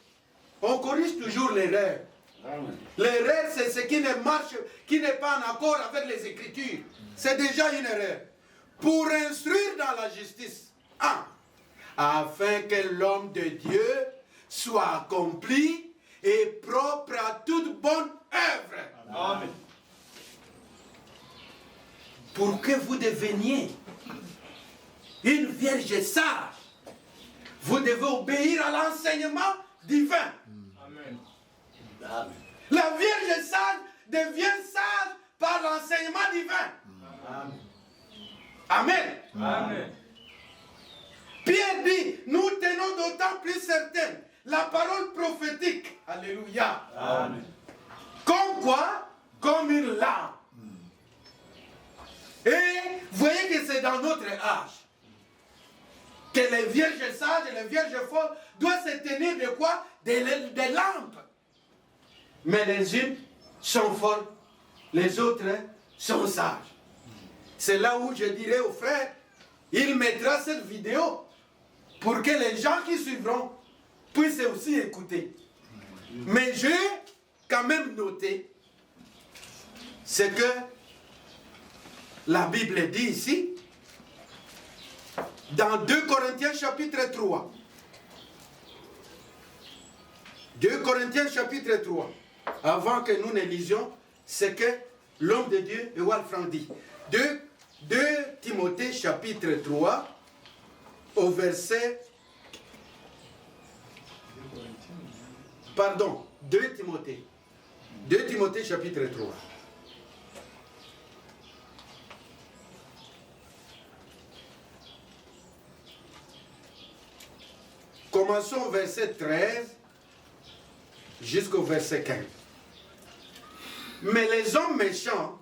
On corrige toujours l'erreur. L'erreur, c'est ce qui ne marche, qui n'est pas en accord avec les Écritures. C'est déjà une erreur. Pour instruire dans la justice. Afin que l'homme de Dieu soit accompli et propre à toute bonne œuvre. Amen. Pour que vous deveniez une vierge sage, vous devez obéir à l'enseignement divin. Amen. Amen. La vierge sage devient sage par l'enseignement divin. Amen. Amen. Amen. Pierre dit, nous tenons d'autant plus certaine la parole prophétique. Alléluia. Amen. Comme quoi? Comme une lame. Et vous voyez que c'est dans notre âge que les vierges sages et les vierges folles doivent se tenir de quoi? Des lampes. Mais les unes sont folles, les autres sont sages. C'est là où je dirais aux frères, il mettra cette vidéo pour que les gens qui suivront puissent aussi écouter. Mais j'ai quand même noté ce que la Bible dit ici, dans 2 Corinthiens chapitre 3. 2 Corinthiens chapitre 3. Avant que nous ne lisions, c'est que l'homme de Dieu, Walfran dit. 2 Timothée chapitre 3, au verset... Pardon, 2 Timothée. 2 Timothée chapitre 3. Commençons au verset 13 jusqu'au verset 15. Mais les hommes méchants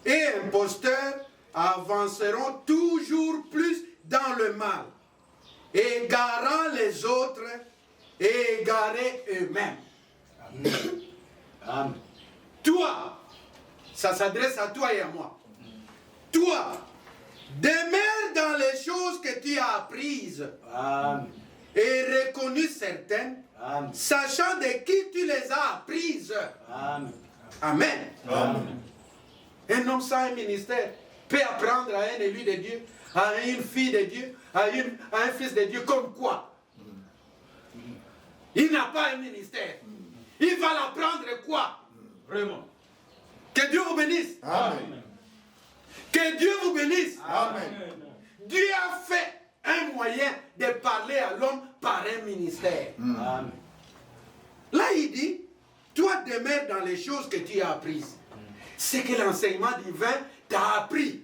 et imposteurs avanceront toujours plus dans le mal, égarant les autres et égarés eux-mêmes. Amen. Toi, ça s'adresse à toi et à moi. Toi, demeure dans les choses que tu as apprises Amen. et reconnues certaines, Amen. sachant de qui tu les as apprises. Amen. Amen. Amen. Un homme sans un ministère peut apprendre à un élu de Dieu, à une fille de Dieu, à un fils de Dieu, comme quoi? Il n'a pas un ministère. Il va l'apprendre quoi? Vraiment. Que Dieu vous bénisse. Amen. Que Dieu vous bénisse. Amen. Dieu a fait un moyen de parler à l'homme par un ministère. Amen. Là, il dit, toi demeure dans les choses que tu as apprises. C'est que l'enseignement divin t'a appris.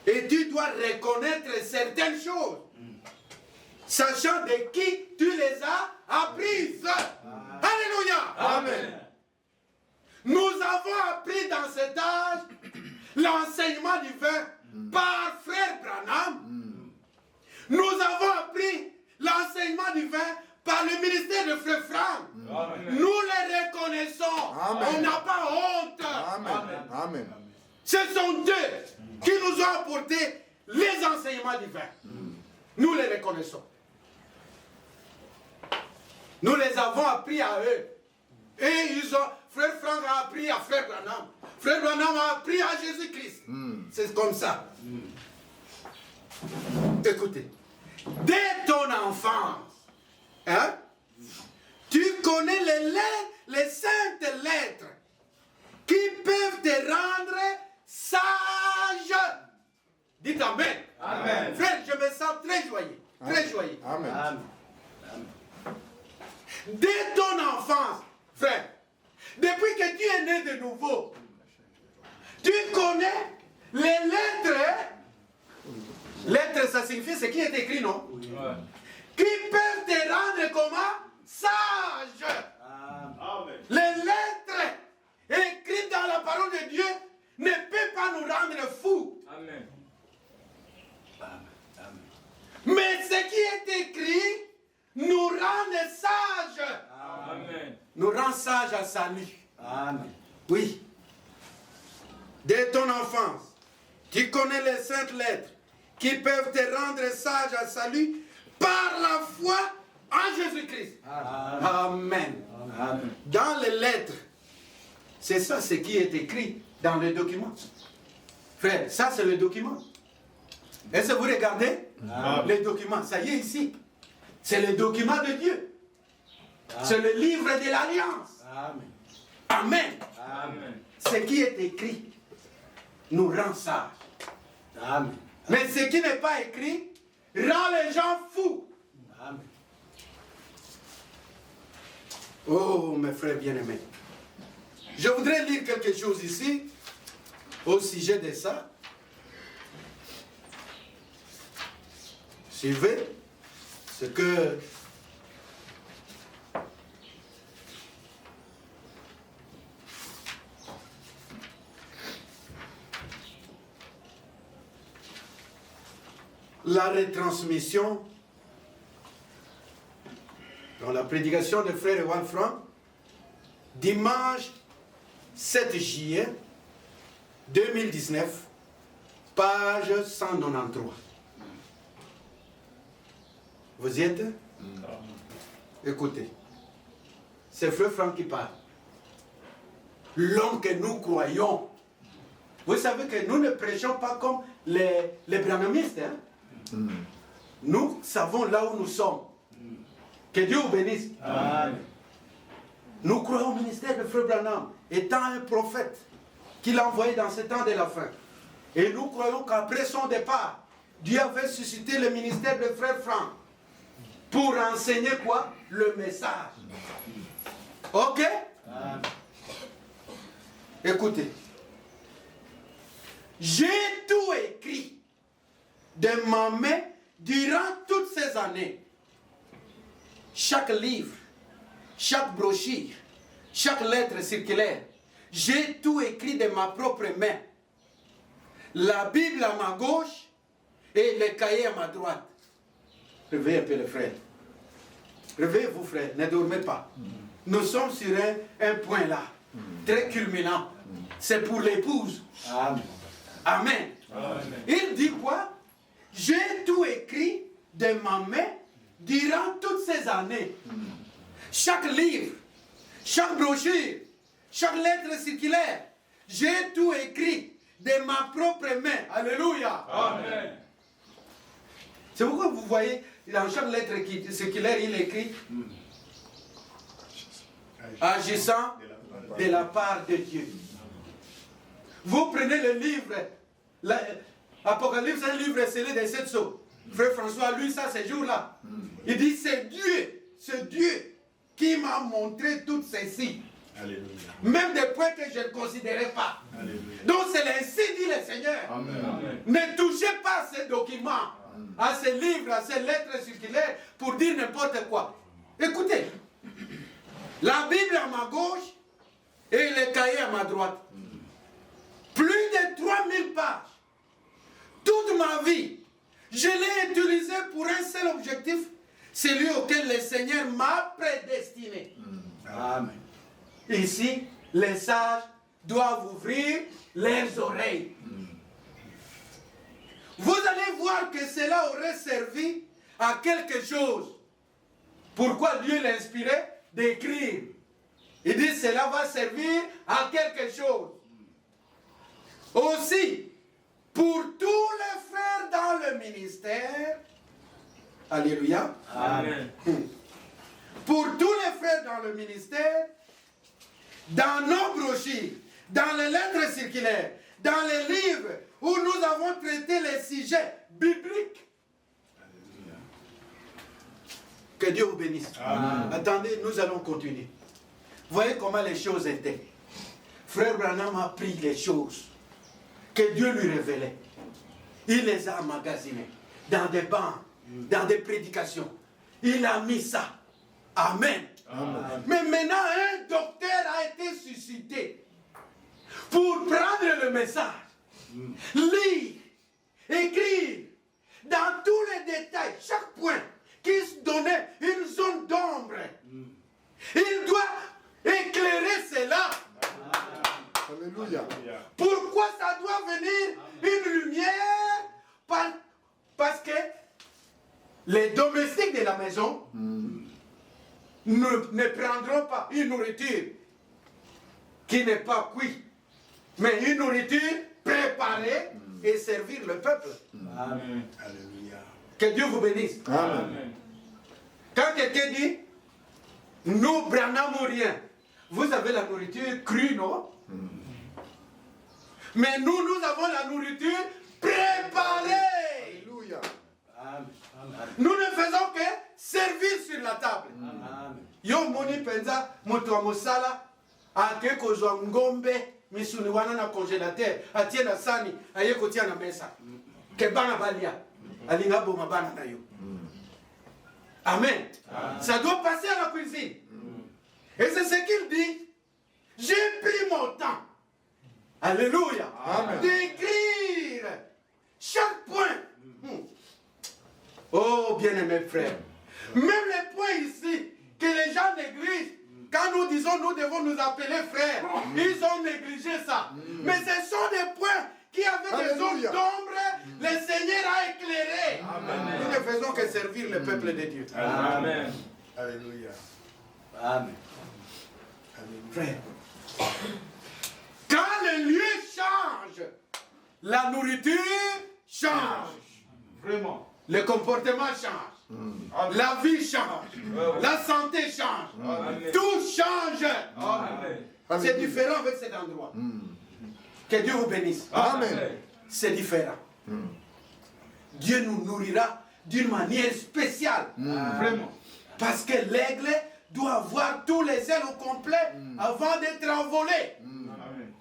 Et tu dois reconnaître certaines choses. Sachant de qui tu les as apprises. Alléluia. Amen. Nous avons appris dans cet âge l'enseignement divin par frère Branham. Nous avons appris l'enseignement divin par le ministère de frère Franck. Amen. Nous les reconnaissons. Amen. On n'a pas honte. Amen. Amen. Ce sont eux qui nous ont apporté les enseignements divins. Nous les reconnaissons. Nous les avons appris à eux. Et frère Franck a appris à frère Branham. Frère Branham a appris à Jésus-Christ. C'est comme ça. Écoutez. Dès ton enfance, hein, tu connais les saintes lettres qui peuvent te Dites Amen. Amen. Frère, je me sens très joyeux. Très joyeux. Amen. Amen. Dès ton enfance, frère, depuis que tu es né de nouveau, tu connais les lettres. Lettres, ça signifie ce qui est écrit, non? Ouais. Qui peuvent te rendre comment? Sage. Amen. Les lettres écrites dans la parole de Dieu ne peuvent pas nous rendre fous. Amen. Mais ce qui est écrit nous rend sages. Amen. Nous rend sages à salut. Amen. Oui. Dès ton enfance, tu connais les saintes lettres qui peuvent te rendre sage à salut par la foi en Jésus-Christ. Amen. Amen. Dans les lettres, c'est ça ce qui est écrit dans le document. Frère, ça c'est le document. Est-ce que vous regardez les documents? Ça y est ici. C'est le document de Dieu. C'est le livre de l'Alliance. Amen. Amen. Amen. Ce qui est écrit nous rend sages. Amen. Mais ce qui n'est pas écrit rend les gens fous. Amen. Oh, mes frères bien-aimés. Je voudrais lire quelque chose ici au sujet de ça. Suivez ce que la retransmission dans la prédication de frère Ewan Frank, dimanche 7 juillet 2019, page 193. Vous y êtes? Écoutez, c'est frère Frank qui parle. L'homme que nous croyons. Vous savez que nous ne prêchons pas comme les branhamistes. Hein? Nous savons là où nous sommes. Que Dieu vous bénisse. Amen. Nous croyons au ministère de Frère Branham, étant un prophète qu'il a envoyé dans ce temps de la fin. Et nous croyons qu'après son départ, Dieu avait suscité le ministère de Frère Frank pour enseigner quoi? Le message. Ok? Amen. Écoutez. J'ai tout écrit de ma main durant toutes ces années. Chaque livre, chaque brochure, chaque lettre circulaire, j'ai tout écrit de ma propre main. La Bible à ma gauche et le cahier à ma droite. Réveillez un peu les frères. Réveillez-vous frères, ne dormez pas. Nous sommes sur un point là, très culminant. C'est pour l'épouse. Amen. Amen. Amen. Il dit quoi? J'ai tout écrit de ma main durant toutes ces années. Chaque livre, chaque brochure, chaque lettre circulaire, j'ai tout écrit de ma propre main. Alléluia. Amen. C'est pourquoi vous voyez dans chaque lettre circulaire, il écrit agissant de la part de Dieu. Vous prenez le livre, Apocalypse, un livre scellé des 7 sceaux. Frère François, lui, ça, ces jours-là. Il dit, c'est Dieu qui m'a montré tout ceci. Alléluia. Même des points que je ne considérais pas. Alléluia. Donc c'est ainsi dit le Seigneur. Amen. Ne touchez pas à ces documents, à ces livres, à ces lettres circulaires pour dire n'importe quoi. Écoutez, la Bible à ma gauche et le cahier à ma droite. Plus de 3000 pages. Toute ma vie, je l'ai utilisé pour un seul objectif, celui auquel le Seigneur m'a prédestiné. Amen. Ici, les sages doivent ouvrir leurs oreilles. Vous allez voir que cela aurait servi à quelque chose. Pourquoi Dieu l'a inspiré d'écrire? Il dit cela va servir à quelque chose. Aussi, pour tous les frères dans le ministère, alléluia, Amen. pour tous les frères dans le ministère, dans nos brochures, dans les lettres circulaires, dans les livres où nous avons traité les sujets bibliques. Que Dieu vous bénisse. Amen. Attendez, nous allons continuer. Voyez comment les choses étaient. Frère Branham a pris les choses que Dieu lui révélait. Il les a emmagasinées dans des bancs, dans des prédications. Il a mis ça. Amen. Amen. Mais maintenant, un docteur a été suscité pour prendre le message, lire, écrire, dans tous les détails, chaque point qui se donnait une zone d'ombre. Il doit éclairer cela. Alléluia. Pourquoi ça doit venir une lumière? Parce que les domestiques de la maison ne prendront pas une nourriture qui n'est pas cuite, mais une nourriture préparée et servir le peuple. Amen. Alléluia. Que Dieu vous bénisse. Amen. Quand quelqu'un dit, nous, Branham ou rien, vous avez la nourriture crue, non? Mais nous avons la nourriture préparée. Alléluia. Amen. Nous ne faisons que servir sur la table. Amen. Yo moni penza moto wa mosala ake kozwa ngombe misuni wana na congélateur atie na sani aye kotia na mesa ke bana balia alinga boma bana na yo. Amen. Ça doit passer à la cuisine. Et c'est ce qu'il dit. J'ai pris mon temps. Alléluia. D'écrire chaque point. Oh, bien-aimés frères. Même les points ici que les gens négligent. Quand nous disons nous devons nous appeler frères, ils ont négligé ça. Mais ce sont des points qui avaient des zones d'ombre, le Seigneur a éclairé. Amen. Nous ne faisons que servir le peuple de Dieu. Amen. Alléluia. Amen. Frère, quand le lieu change, la nourriture change. Vraiment. Le comportement change. La vie change. La santé change. Amen. Tout change. Amen. C'est différent avec cet endroit. Que Dieu vous bénisse. Amen. C'est différent. Dieu nous nourrira d'une manière spéciale. Vraiment. Parce que l'aigle doit avoir tous les ailes au complet avant d'être envolé. Amen.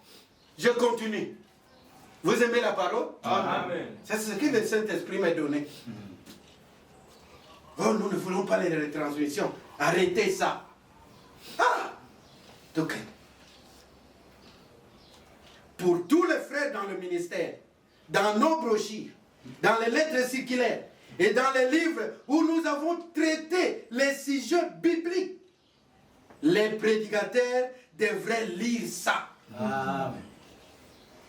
Je continue. Vous aimez la parole? Amen. C'est ce que le Saint-Esprit m'a donné. Oh, nous ne voulons pas les retransmissions. Arrêtez ça. Ah! Donc, pour tous les frères dans le ministère, dans nos brochures, dans les lettres circulaires et dans les livres où nous avons traité les sujets bibliques, les prédicateurs devraient lire ça. Amen.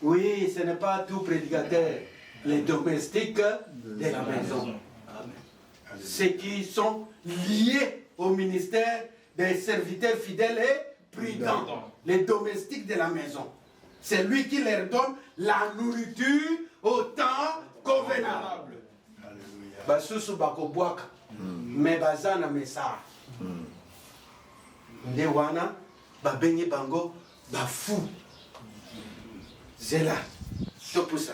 Oui, ce n'est pas tout prédicateur. Les domestiques de la maison. Amen. Ceux qui sont liés au ministère des serviteurs fidèles et prudents. Les domestiques de la maison. C'est lui qui leur donne la nourriture au temps convenable. Alléluia. Basusu bakobwaka. Mais bazana mesa. Nde wana babengi bango bafu. Zela. C'est pour ça.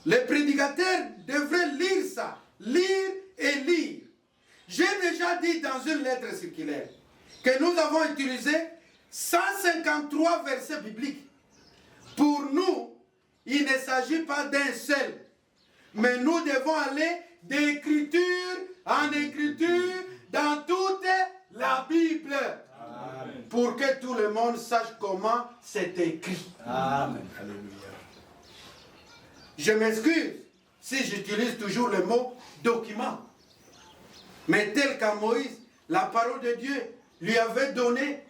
Les prédicateurs devraient lire ça. Lire et lire. J'ai déjà dit dans une lettre circulaire que nous avons utilisé 153 versets bibliques. Pour nous, il ne s'agit pas d'un seul. Mais nous devons aller d'écriture en écriture dans toute la Bible. Amen. Pour que tout le monde sache comment c'est écrit. Amen. Alléluia. Je m'excuse si j'utilise toujours le mot document. Mais tel qu'à Moïse, la parole de Dieu lui avait donné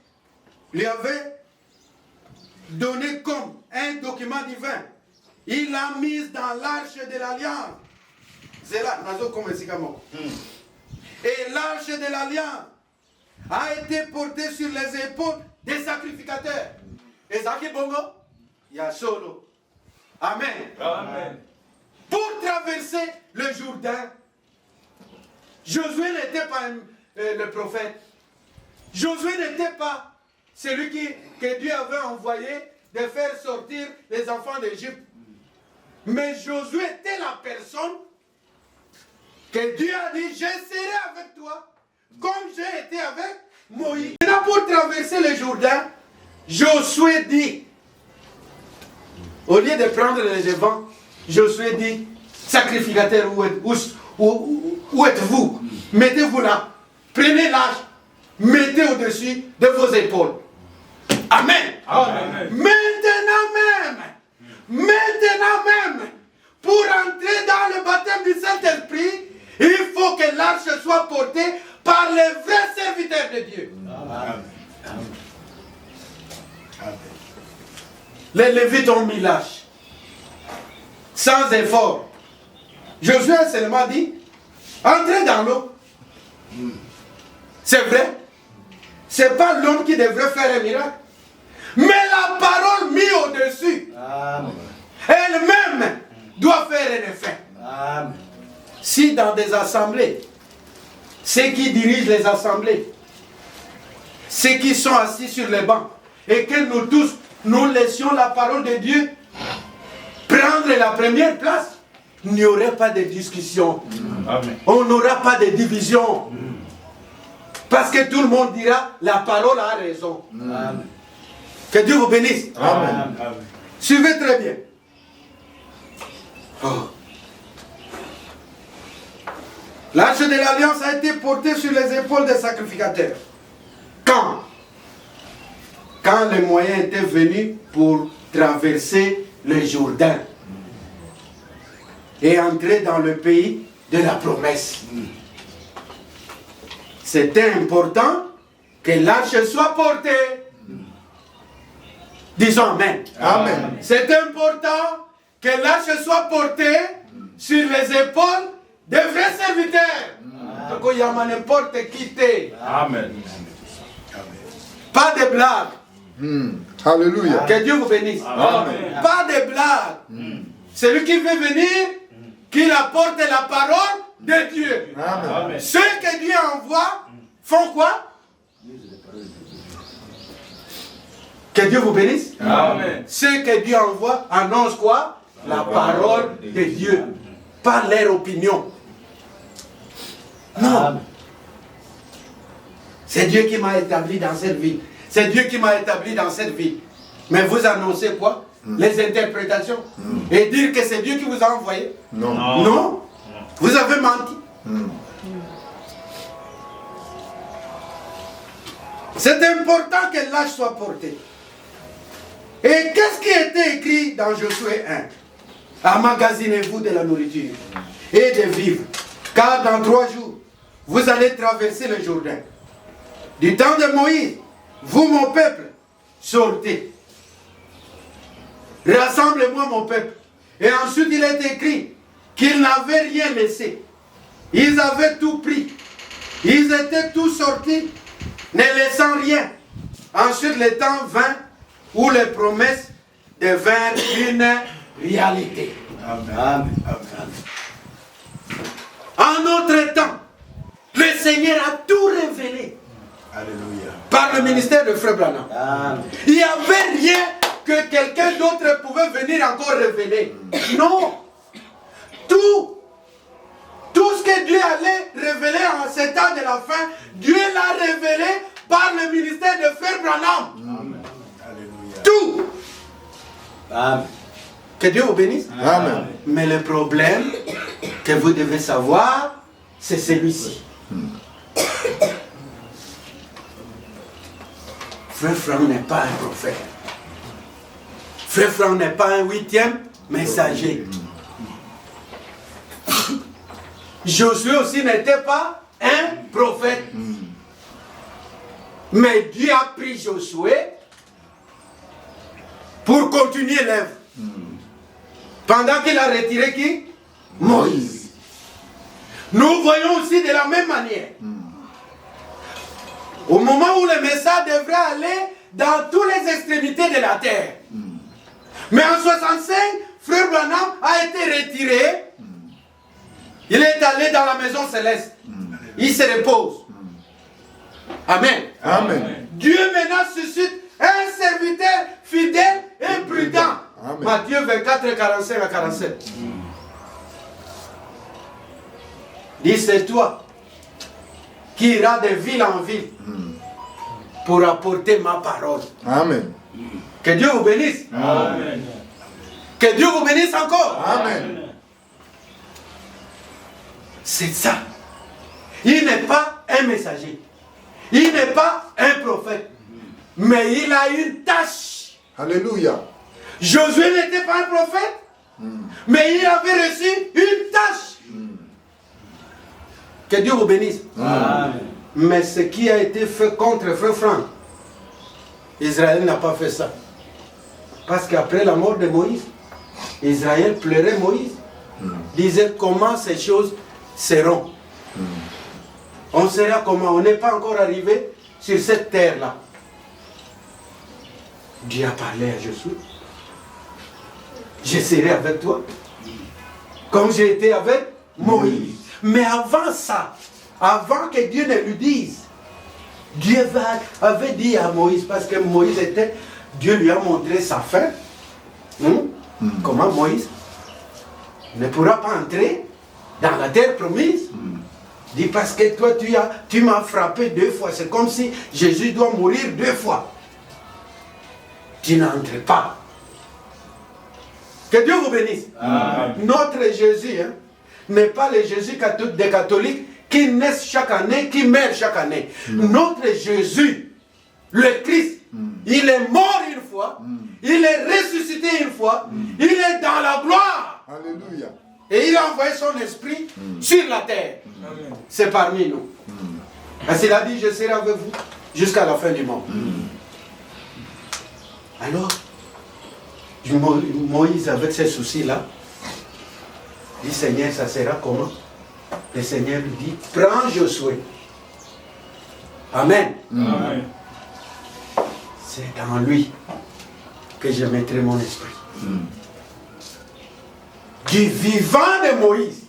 comme un document divin. Il l'a mise dans l'arche de l'alliance. C'est là, et l'arche de l'alliance a été portée sur les épaules des sacrificateurs. Et Zaki Bongo, il y a solo. Amen. Amen. Pour traverser le Jourdain, Josué n'était pas le prophète. Josué n'était pas celui que Dieu avait envoyé de faire sortir les enfants d'Égypte. Mais Josué était la personne que Dieu a dit, je serai avec toi, comme j'ai été avec Moïse. Maintenant, pour traverser le Jourdain, Josué dit, au lieu de prendre les devants, Josué dit, sacrificateur, où êtes-vous? Mettez-vous là, prenez l'âge, mettez au-dessus de vos épaules. Amen. Amen. Maintenant même, pour entrer dans le baptême du Saint-Esprit, il faut que l'arche soit portée par les vrais serviteurs de Dieu. Amen. Amen. Les Lévites ont mis l'arche, sans effort. Josué a seulement dit, entrez dans l'eau. C'est vrai. C'est pas l'homme qui devrait faire un miracle. Mais la parole mise au-dessus, elle-même doit faire un effet. Amen. Si dans des assemblées, ceux qui dirigent les assemblées, ceux qui sont assis sur les bancs, et que nous tous, nous laissions la parole de Dieu prendre la première place, il n'y aurait pas de discussion. Amen. On n'aura pas de division. Parce que tout le monde dira, la parole a raison. Amen. Que Dieu vous bénisse. Amen. Amen. Suivez très bien. Oh. L'arche de l'alliance a été portée sur les épaules des sacrificateurs. Quand les moyens étaient venus pour traverser le Jourdain et entrer dans le pays de la promesse. C'était important que l'arche soit portée. Disons Amen. Amen. C'est important que l'arche soit portée sur les épaules des vrais serviteurs. Donc il y a n'importe qui t'est. Amen. Pas de blagues. Alléluia. Que Dieu vous bénisse. Amen. Pas de blagues. Celui qui veut venir, qu'il apporte la parole de Dieu. Amen. Ceux que Dieu envoie font quoi? Que Dieu vous bénisse. Amen. Ceux que Dieu envoie annoncent quoi? La parole de Dieu. Pas leur opinion. Non. C'est Dieu qui m'a établi dans cette vie. C'est Dieu qui m'a établi dans cette vie. Mais vous annoncez quoi? Les interprétations. Et dire que c'est Dieu qui vous a envoyé? Non. Non. Vous avez menti. C'est important que l'âge soit porté. Et qu'est-ce qui était écrit dans Josué 1? Emmagasinez-vous de la nourriture et des vivres, car dans 3 jours, vous allez traverser le Jourdain. Du temps de Moïse, vous, mon peuple, sortez. Rassemblez-moi, mon peuple. Et ensuite, il est écrit qu'ils n'avaient rien laissé. Ils avaient tout pris. Ils étaient tous sortis, ne laissant rien. Ensuite, le temps vint où les promesses devinrent une réalité. Amen. En notre temps, le Seigneur a tout révélé Alléluia. par le ministère de Frère Branham. Amen. Il n'y avait rien que quelqu'un d'autre pouvait venir encore révéler. Non. Tout ce que Dieu allait révéler en ces temps de la fin, Dieu l'a révélé par le ministère de Frère Branham. Amen. Alléluia. Tout. Amen. Que Dieu vous bénisse. Amen. Mais le problème que vous devez savoir, c'est celui-ci. Frère Franck n'est pas un prophète. Frère Franck n'est pas un 8e messager. Josué aussi n'était pas un prophète. Mais Dieu a pris Josué pour continuer l'œuvre. Pendant qu'il a retiré qui? Moïse. Nous voyons aussi de la même manière. Au moment où le message devrait aller dans toutes les extrémités de la terre. Mais en 65, Frère Branham a été retiré. Il est allé dans la maison céleste. Il se repose. Amen. Amen. Dieu maintenant suscite un serviteur fidèle et prudent. Amen. Matthieu 24, 45 à 47. Dit, c'est toi qui iras de ville en ville pour apporter ma parole. Amen. Que Dieu vous bénisse. Amen. Que Dieu vous bénisse encore. Amen. C'est ça. Il n'est pas un messager. Il n'est pas un prophète. Mais il a une tâche. Alléluia. Josué n'était pas un prophète. Mais il avait reçu une tâche. Que Dieu vous bénisse. Amen. Mais ce qui a été fait contre Frère Franck, Israël n'a pas fait ça. Parce qu'après la mort de Moïse, Israël pleurait Moïse. Disait comment ces choses seront. On sera comment? On n'est pas encore arrivé sur cette terre-là. Dieu a parlé à Josué. Je serai avec toi. Comme j'ai été avec Moïse. Mais avant ça, avant que Dieu ne lui dise, Dieu avait dit à Moïse, parce que Moïse était, Dieu lui a montré sa fin. Comment Moïse ne pourra pas entrer dans la terre promise. Dit parce que toi tu m'as frappé 2 fois. C'est comme si Jésus doit mourir 2 fois. Tu n'entres pas. Que Dieu vous bénisse. Amen. Notre Jésus n'est pas le Jésus des catholiques qui naissent chaque année, qui meurent chaque année. Notre Jésus, le Christ, il est mort une fois, il est ressuscité une fois, il est dans la gloire. Alléluia. Et il a envoyé son esprit sur la terre. Amen. C'est parmi nous. Parce qu'il a dit, je serai avec vous jusqu'à la fin du monde. Alors, Moïse, avec ces soucis-là, dit, Seigneur, ça sera comment? Le Seigneur lui dit, prends Josué. Amen. Amen. C'est dans lui que je mettrai mon esprit. Du vivant de Moïse.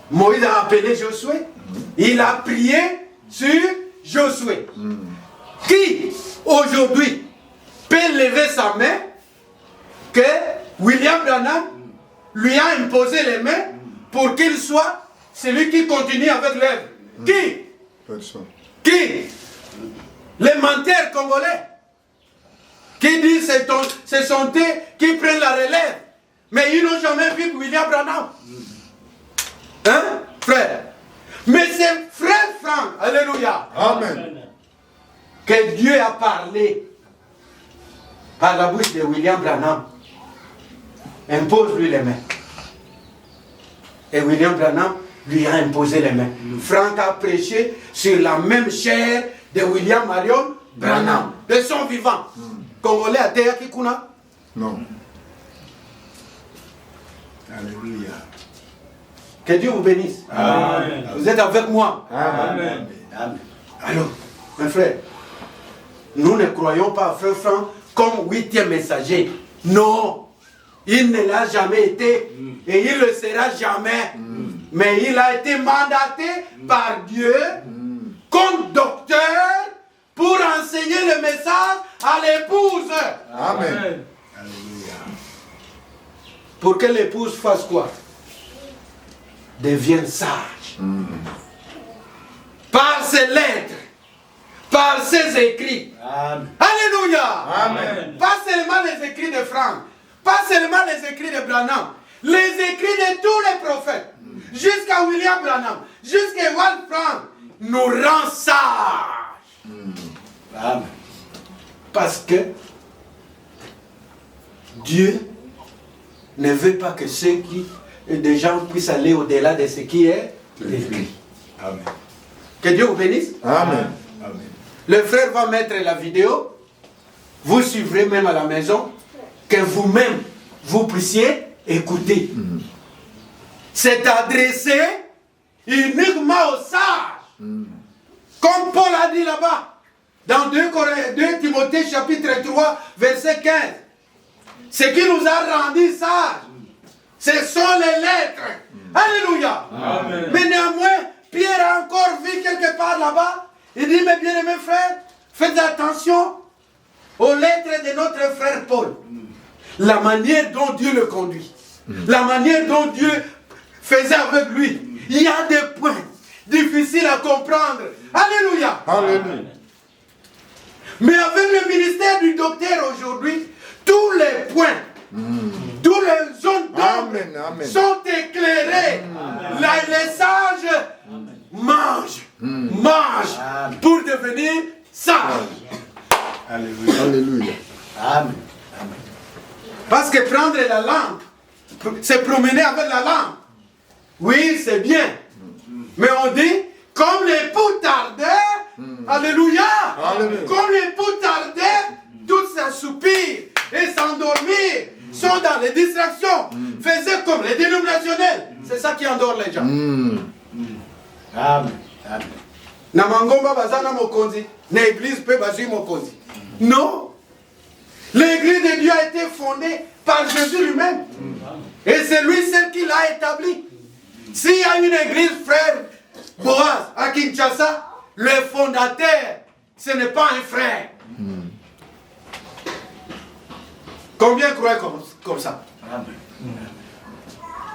Moïse a appelé Josué. Il a prié sur Josué. Qui, aujourd'hui, peut lever sa main que William Branham lui a imposé les mains pour qu'il soit celui qui continue avec l'œuvre. Qui? Personne. Qui? Les menteurs congolais. Qui disent c'est son thé qui prennent la relève. Mais ils n'ont jamais vu William Branham. Hein, frère? Mais c'est frère Franck, alléluia, Amen. que Dieu a parlé par la bouche de William Branham. Impose-lui les mains. Et William Branham lui a imposé les mains. Franck a prêché sur la même chair de William Marion Branham, de son vivant. Congolais à terre qui kuna? Non. Alléluia. Que Dieu vous bénisse. Amen. Vous êtes avec moi. Amen. Amen. Alors, mes frères, nous ne croyons pas à Frère Franck comme 8e messager. Non, il ne l'a jamais été et il ne le sera jamais. Mais il a été mandaté par Dieu comme docteur pour enseigner le message à l'épouse. Amen. Alléluia. Pour que l'épouse fasse quoi? Devienne sage. Par ses lettres, par ses écrits. Amen. Alléluia. Amen. Pas seulement les écrits de Franck, pas seulement les écrits de Branham, les écrits de tous les prophètes, jusqu'à William Branham, jusqu'à Walt Franck, nous rend sages. Amen. Parce que Dieu ne veut pas que des gens puissent aller au-delà de ce qui est écrit. Amen. Que Dieu vous bénisse. Amen. Amen. Le frère va mettre la vidéo. Vous suivrez même à la maison. Que vous-même, vous puissiez écouter. C'est adressé uniquement aux sages. Comme Paul a dit là-bas. Dans 2 Timothée chapitre 3, verset 15. Ce qui nous a rendu sages, ce sont les lettres. Alléluia. Amen. Mais néanmoins, Pierre a encore vu quelque part là-bas Il dit, mes bien-aimés frères, faites attention aux lettres de notre frère Paul. La manière dont Dieu le conduit. La manière dont Dieu faisait avec lui. Il y a des points difficiles à comprendre. Alléluia. Alléluia. Mais avec le ministère du docteur aujourd'hui, tous les points, tous les zones d'ombre sont éclairés. Là, les sages mangent pour devenir sages. Alléluia. Alléluia. Amen. Parce que prendre la langue, se promener avec la langue, oui, c'est bien. Mais on dit, comme l'époux tardait, alléluia, comme l'époux tardait, tous s'assoupir et s'endormir, sont dans les distractions, faisaient comme les dénominationnels. C'est ça qui endort les gens. Amen. Namangomba bazana mokonzi, na église peut bazui mokonzi. Non. L'église de Dieu a été fondée par Jésus lui-même. Et c'est lui seul qui l'a établi. S'il y a une église, frère Boaz, à Kinshasa, le fondateur, ce n'est pas un frère. Combien croient comme ça?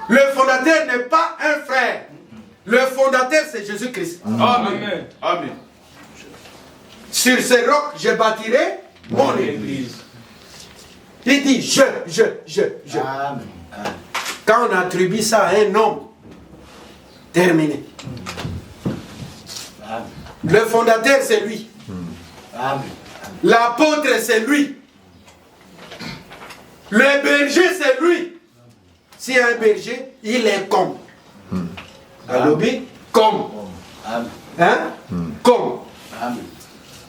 Le fondateur n'est pas un frère. Le fondateur, c'est Jésus-Christ. Amen. Amen. Sur ce roc, je bâtirai mon église. Il dit je. Amen. Quand on attribue ça à un homme, terminé. Amen. Le fondateur, c'est lui. Amen. L'apôtre, c'est lui. Le berger, c'est lui. S'il y a un berger, il est comme. Alobi, comme. Amen. Hein? Comme. Amen.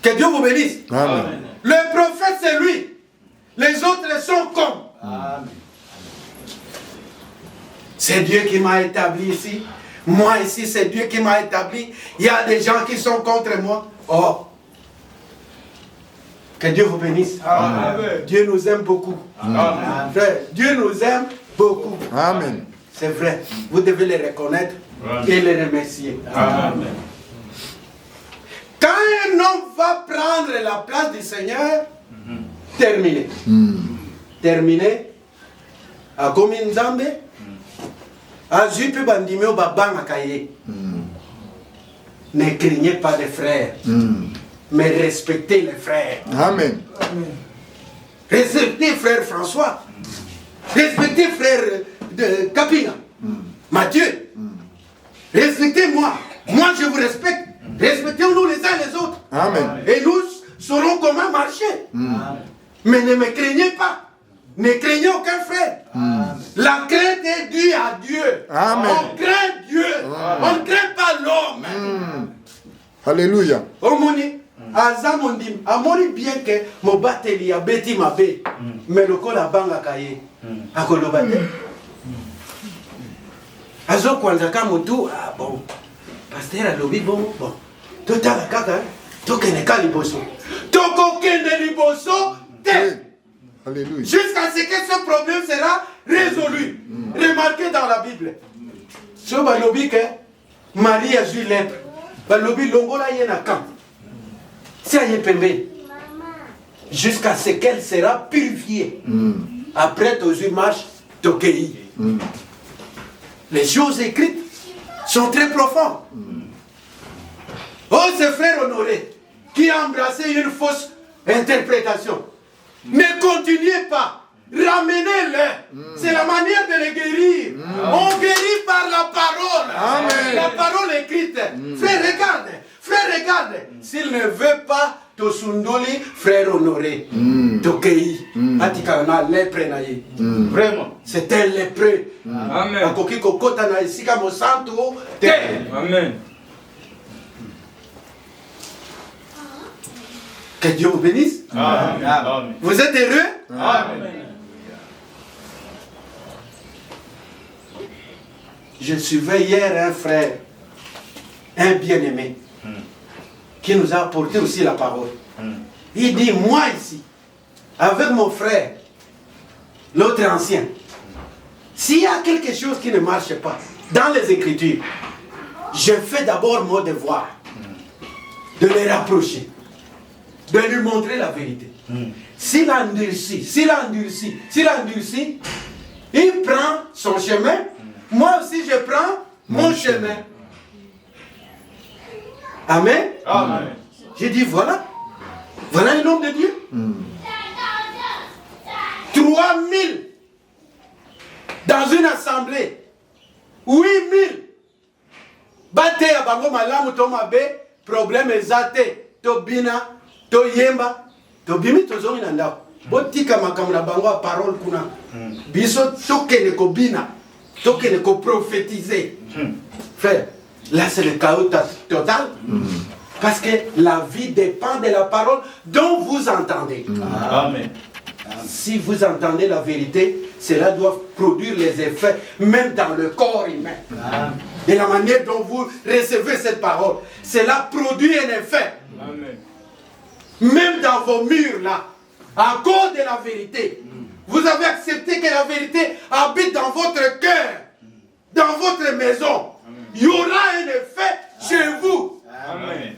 Que Dieu vous bénisse. Amen. Le prophète, c'est lui. Les autres sont comme. Amen. C'est Dieu qui m'a établi ici. Moi ici, c'est Dieu qui m'a établi. Il y a des gens qui sont contre moi. Oh. Que Dieu vous bénisse. Amen. Dieu nous aime beaucoup. Amen. Frère, Dieu nous aime beaucoup. Amen. C'est vrai. Vous devez les reconnaître et les remercier. Amen. Quand un homme va prendre la place du Seigneur, terminé. Terminé. A Gominzambe, a Jupe Bandimeo Babang Akaye. Ne craignez pas les frères, mais respectez les frères. Amen. Respectez frère François. Respectez frère de Capina. Mathieu. Respectez-moi. Moi, je vous respecte. Respectez-nous les uns les autres. Amen. Et nous saurons comment marcher. Mais ne me craignez pas. Ne craignez aucun frère. La crainte est due à Dieu. Amen. On craint Dieu. On ne craint pas l'homme. Alléluia. Omoni, Azamondim, Amoni bien que mon bateli a bêti ma bé, mais le col a banga kaye, à Kolobate. Azo Kwanzaka Motu, ah bon, pasteur a lobby bon, tout à la caca, tout keneka liboso, toko kende liboso, Alléluia. jusqu'à ce que ce problème sera résolu. Remarquez dans la Bible. Sur le lobby que Marie a eu lèpre. Le lobby longola yena kam. Si elle est pembe. Jusqu'à ce qu'elle sera purifiée. Après tes marches, tokei. Les choses écrites sont très profondes. Oh, ce frère honoré qui a embrassé une fausse interprétation. Ne continuez pas. Ramenez-les. C'est la manière de les guérir. On guérit par la parole. Amen. La parole écrite. Frère, regarde. Frère, regarde. S'il ne veut pas, Tosundoli, frère honoré. Tokei. Atikana, lèpre naïe. Vraiment. C'est un lépreux. Amen. Akoki kokota na isika mosanto. Amen. Que Dieu vous bénisse. Amen. Vous êtes heureux? Amen. Je suivais hier un frère, un bien-aimé, qui nous a apporté aussi la parole. Il dit, moi ici, avec mon frère, l'autre ancien, s'il y a quelque chose qui ne marche pas dans les Écritures, je fais d'abord mon devoir. de les rapprocher, de lui montrer la vérité. S'il endurcit, il prend son chemin, moi aussi je prends mon chemin. Amen. Amen. J'ai dit voilà un homme de Dieu. 3000 dans une assemblée. 8000 bate ya bango malamu to mabe problème ezate to bina to yemba to bimi to zongi na ndako botika makambo na bango a parole kuna biso tokene ko bina tokene ko prophétiser. Frère, là c'est le chaos total. Parce que la vie dépend de la parole dont vous entendez. Amen. Si vous entendez la vérité, cela doit produire les effets, même dans le corps humain. De la manière dont vous recevez cette parole, cela produit un effet. Amen. Même dans vos murs là, à cause de la vérité. Vous avez accepté que la vérité habite dans votre cœur, dans votre maison. Il y aura un effet chez vous. Amen.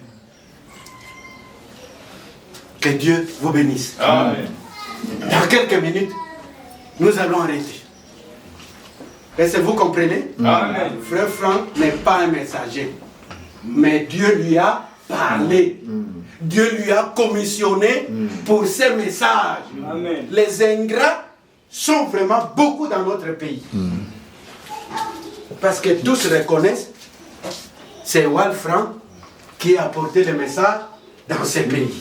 Que Dieu vous bénisse. Amen. Dans quelques minutes, nous allons arrêter. Est-ce que vous comprenez? Amen. Frère Franck n'est pas un messager. Mais Dieu lui a parlé. Dieu lui a commissionné pour ces messages. Amen. Les ingrats sont vraiment beaucoup dans notre pays. Parce que tous reconnaissent, c'est Wal Franck qui a apporté le message dans ces pays.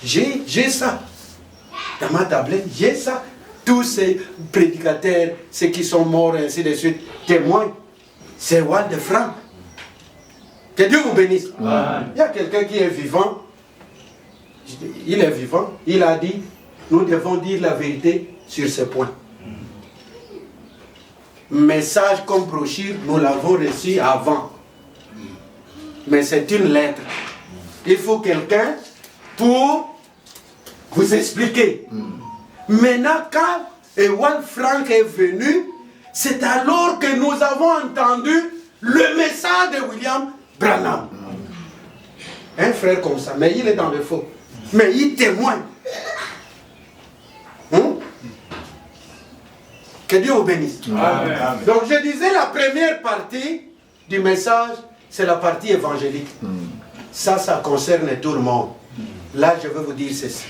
J'ai ça. Dans ma tablette, j'ai ça. Tous ces prédicateurs, ceux qui sont morts et ainsi de suite, témoignent. C'est Wal de Franck. Que Dieu vous bénisse. Amen. Il y a quelqu'un qui est vivant. Il est vivant. Il a dit, nous devons dire la vérité sur ce point. Message comme brochure, nous l'avons reçu avant. Mais c'est une lettre. Il faut quelqu'un pour vous expliquer. Maintenant, quand Ewald Frank est venu, c'est alors que nous avons entendu le message de William Branham. Un frère comme ça, mais il est dans le faux. Mais il témoigne. Que Dieu vous bénisse. Amen. Donc je disais, la première partie du message, c'est la partie évangélique. Ça concerne tout le monde. Là, je veux vous dire ceci.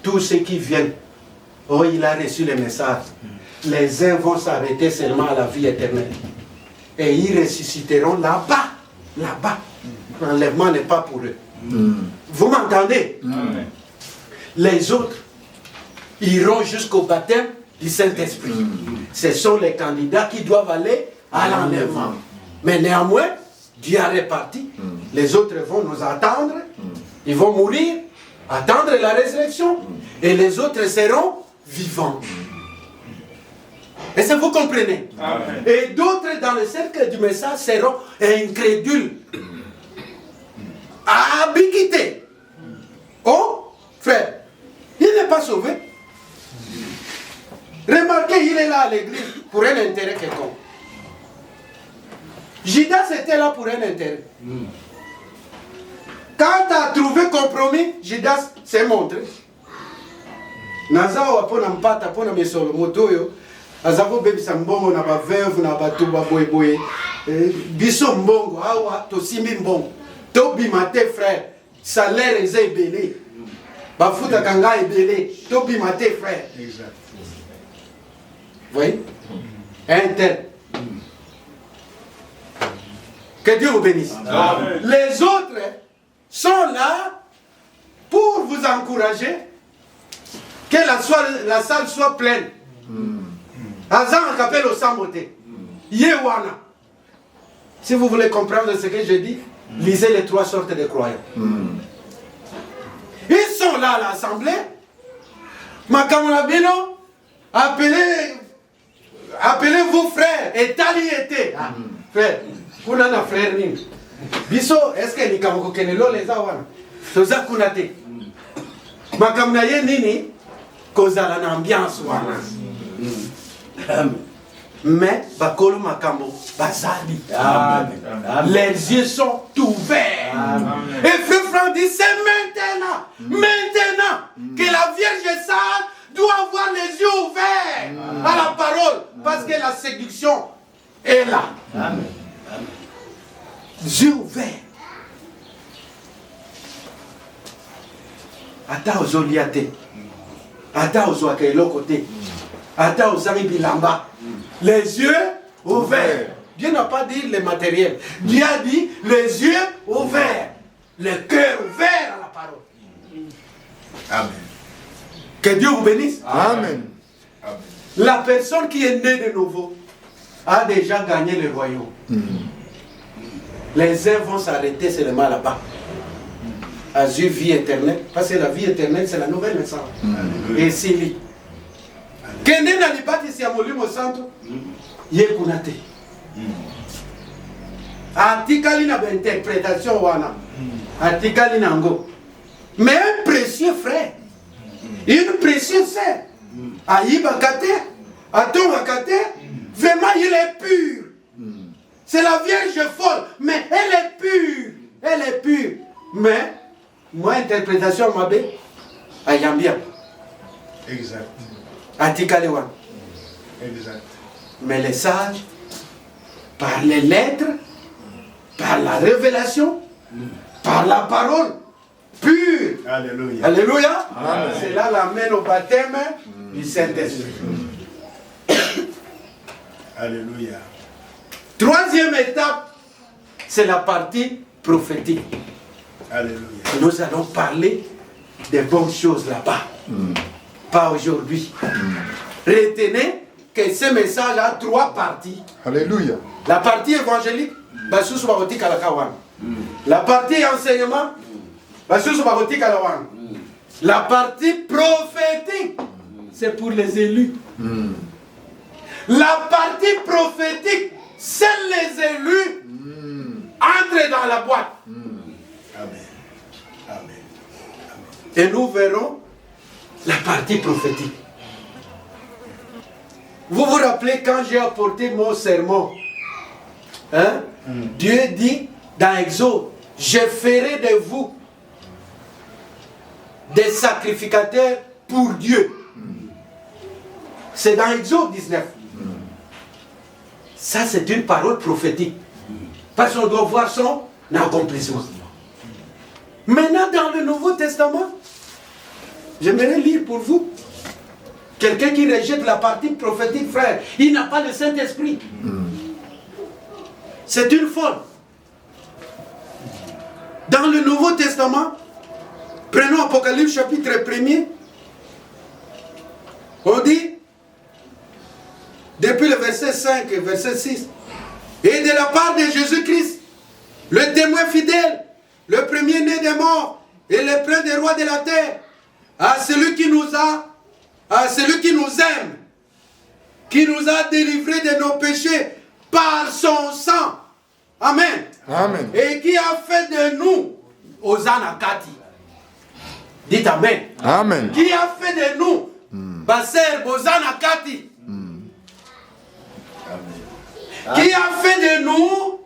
Tous ceux qui viennent, oh, il a reçu le message. Les uns vont s'arrêter seulement à la vie éternelle. Et ils ressusciteront là-bas. Là-bas. L'enlèvement n'est pas pour eux. Vous m'entendez? Amen. Les autres iront jusqu'au baptême du Saint-Esprit. Ce sont les candidats qui doivent aller à l'enlèvement. Mais néanmoins, Dieu a réparti. Les autres vont nous attendre. Ils vont mourir, attendre la résurrection. Et les autres seront vivants. Est-ce que vous comprenez? Amen. Et d'autres dans le cercle du message seront incrédules. Habitués. Oh, frère, il n'est pas sauvé. Remarquez, il est là à l'église pour un intérêt quelconque. Judas était là pour un intérêt. Quand tu as trouvé compromis, Judas s'est montré. Nazao apona mpata apona mesolo motoyo azako bebisa mbongo na ba veuve na ba tuba boy boy biso mbongo awa to simbi mbongo to bimate frère salaire eza ebele ba futa kanga ebele to bimate frère. Exact. Voyez? Un tel. Que Dieu vous bénisse. Amen. Les autres sont là pour vous encourager que la salle soit pleine. Azan rappelle au Samoté. Yewana. Si vous voulez comprendre ce que je dis, lisez les 3 sortes de croyants. Ils sont là à l'assemblée. Makamulabino, appelez-vous frères. Et tali était. Frère, kunana frère ni. Biso, est-ce que ni kamoko kenelo les awana? Toza kunate. Makamnaye nini? Kozala na ambiance wana. Mais, Bakolo Makambo, Bazali. Amen. Les yeux sont ouverts. Amen. Et Frère Franck dit, c'est maintenant, que la Vierge sage doit avoir les yeux ouverts à la parole. Parce que la séduction est là. Amen. Yeux ouverts. Ata ozoliate. Ata ozwakailo côté. Ata ozari bilamba. Les yeux ouverts. Dieu n'a pas dit le matériel. Dieu a dit les yeux ouverts. Le cœur ouvert à la parole. Amen. Que Dieu vous bénisse. Amen. La personne qui est née de nouveau a déjà gagné le royaume. Les uns vont s'arrêter seulement là-bas. Azur vie éternelle. Parce que la vie éternelle, c'est la nouvelle naissance. Et c'est lui. Kende na libati si amolimo santo. Yekunate. Artikali na interprétation wana. Artikali nango. Mais un précieux frère. Une précieuse sœur. Aïba Kate. Aton Kate. Vraiment, il est pur. C'est la Vierge folle. Mais elle est pure. Elle est pure. Mais, moi, interprétation Mabé. Ayambia. Exact. Artikali. Exact. Mais les sages, par les lettres, par la révélation, par la parole pure. Alléluia. Alléluia. Amen. Cela l'amène au baptême du Saint-Esprit. Alléluia. Troisième étape, c'est la partie prophétique. Alléluia. Nous allons parler des bonnes choses là-bas. Pas aujourd'hui. Retenez que ce message a trois parties. Alléluia. La partie évangélique, Basusu Bagoti Kalakawan. La partie enseignement, Basusu Bagoti Kalawan. La partie prophétique, c'est pour les élus. La partie prophétique, c'est les élus. Entrez dans la boîte. Amen. Amen. Et nous verrons la partie prophétique. Vous vous rappelez quand j'ai apporté mon sermon, hein? Dieu dit dans Exode, je ferai de vous des sacrificateurs pour Dieu. C'est dans Exode 19. Ça, c'est une parole prophétique. Parce qu'on doit voir son accomplissement. Maintenant, dans le Nouveau Testament, j'aimerais lire pour vous. Quelqu'un qui rejette la partie prophétique, frère, il n'a pas le Saint-Esprit. C'est une folle. Dans le Nouveau Testament, prenons Apocalypse chapitre 1er, on dit, depuis le verset 5 et verset 6, et de la part de Jésus-Christ, le témoin fidèle, le premier-né des morts et le prince des rois de la terre, à celui qui nous aime, qui nous a délivrés de nos péchés par son sang. Amen. Amen. Et qui a fait de nous, Hosanna Kati. Dites Amen. Amen. Qui a fait de nous, Basser Hosanna Kati. Qui a fait de nous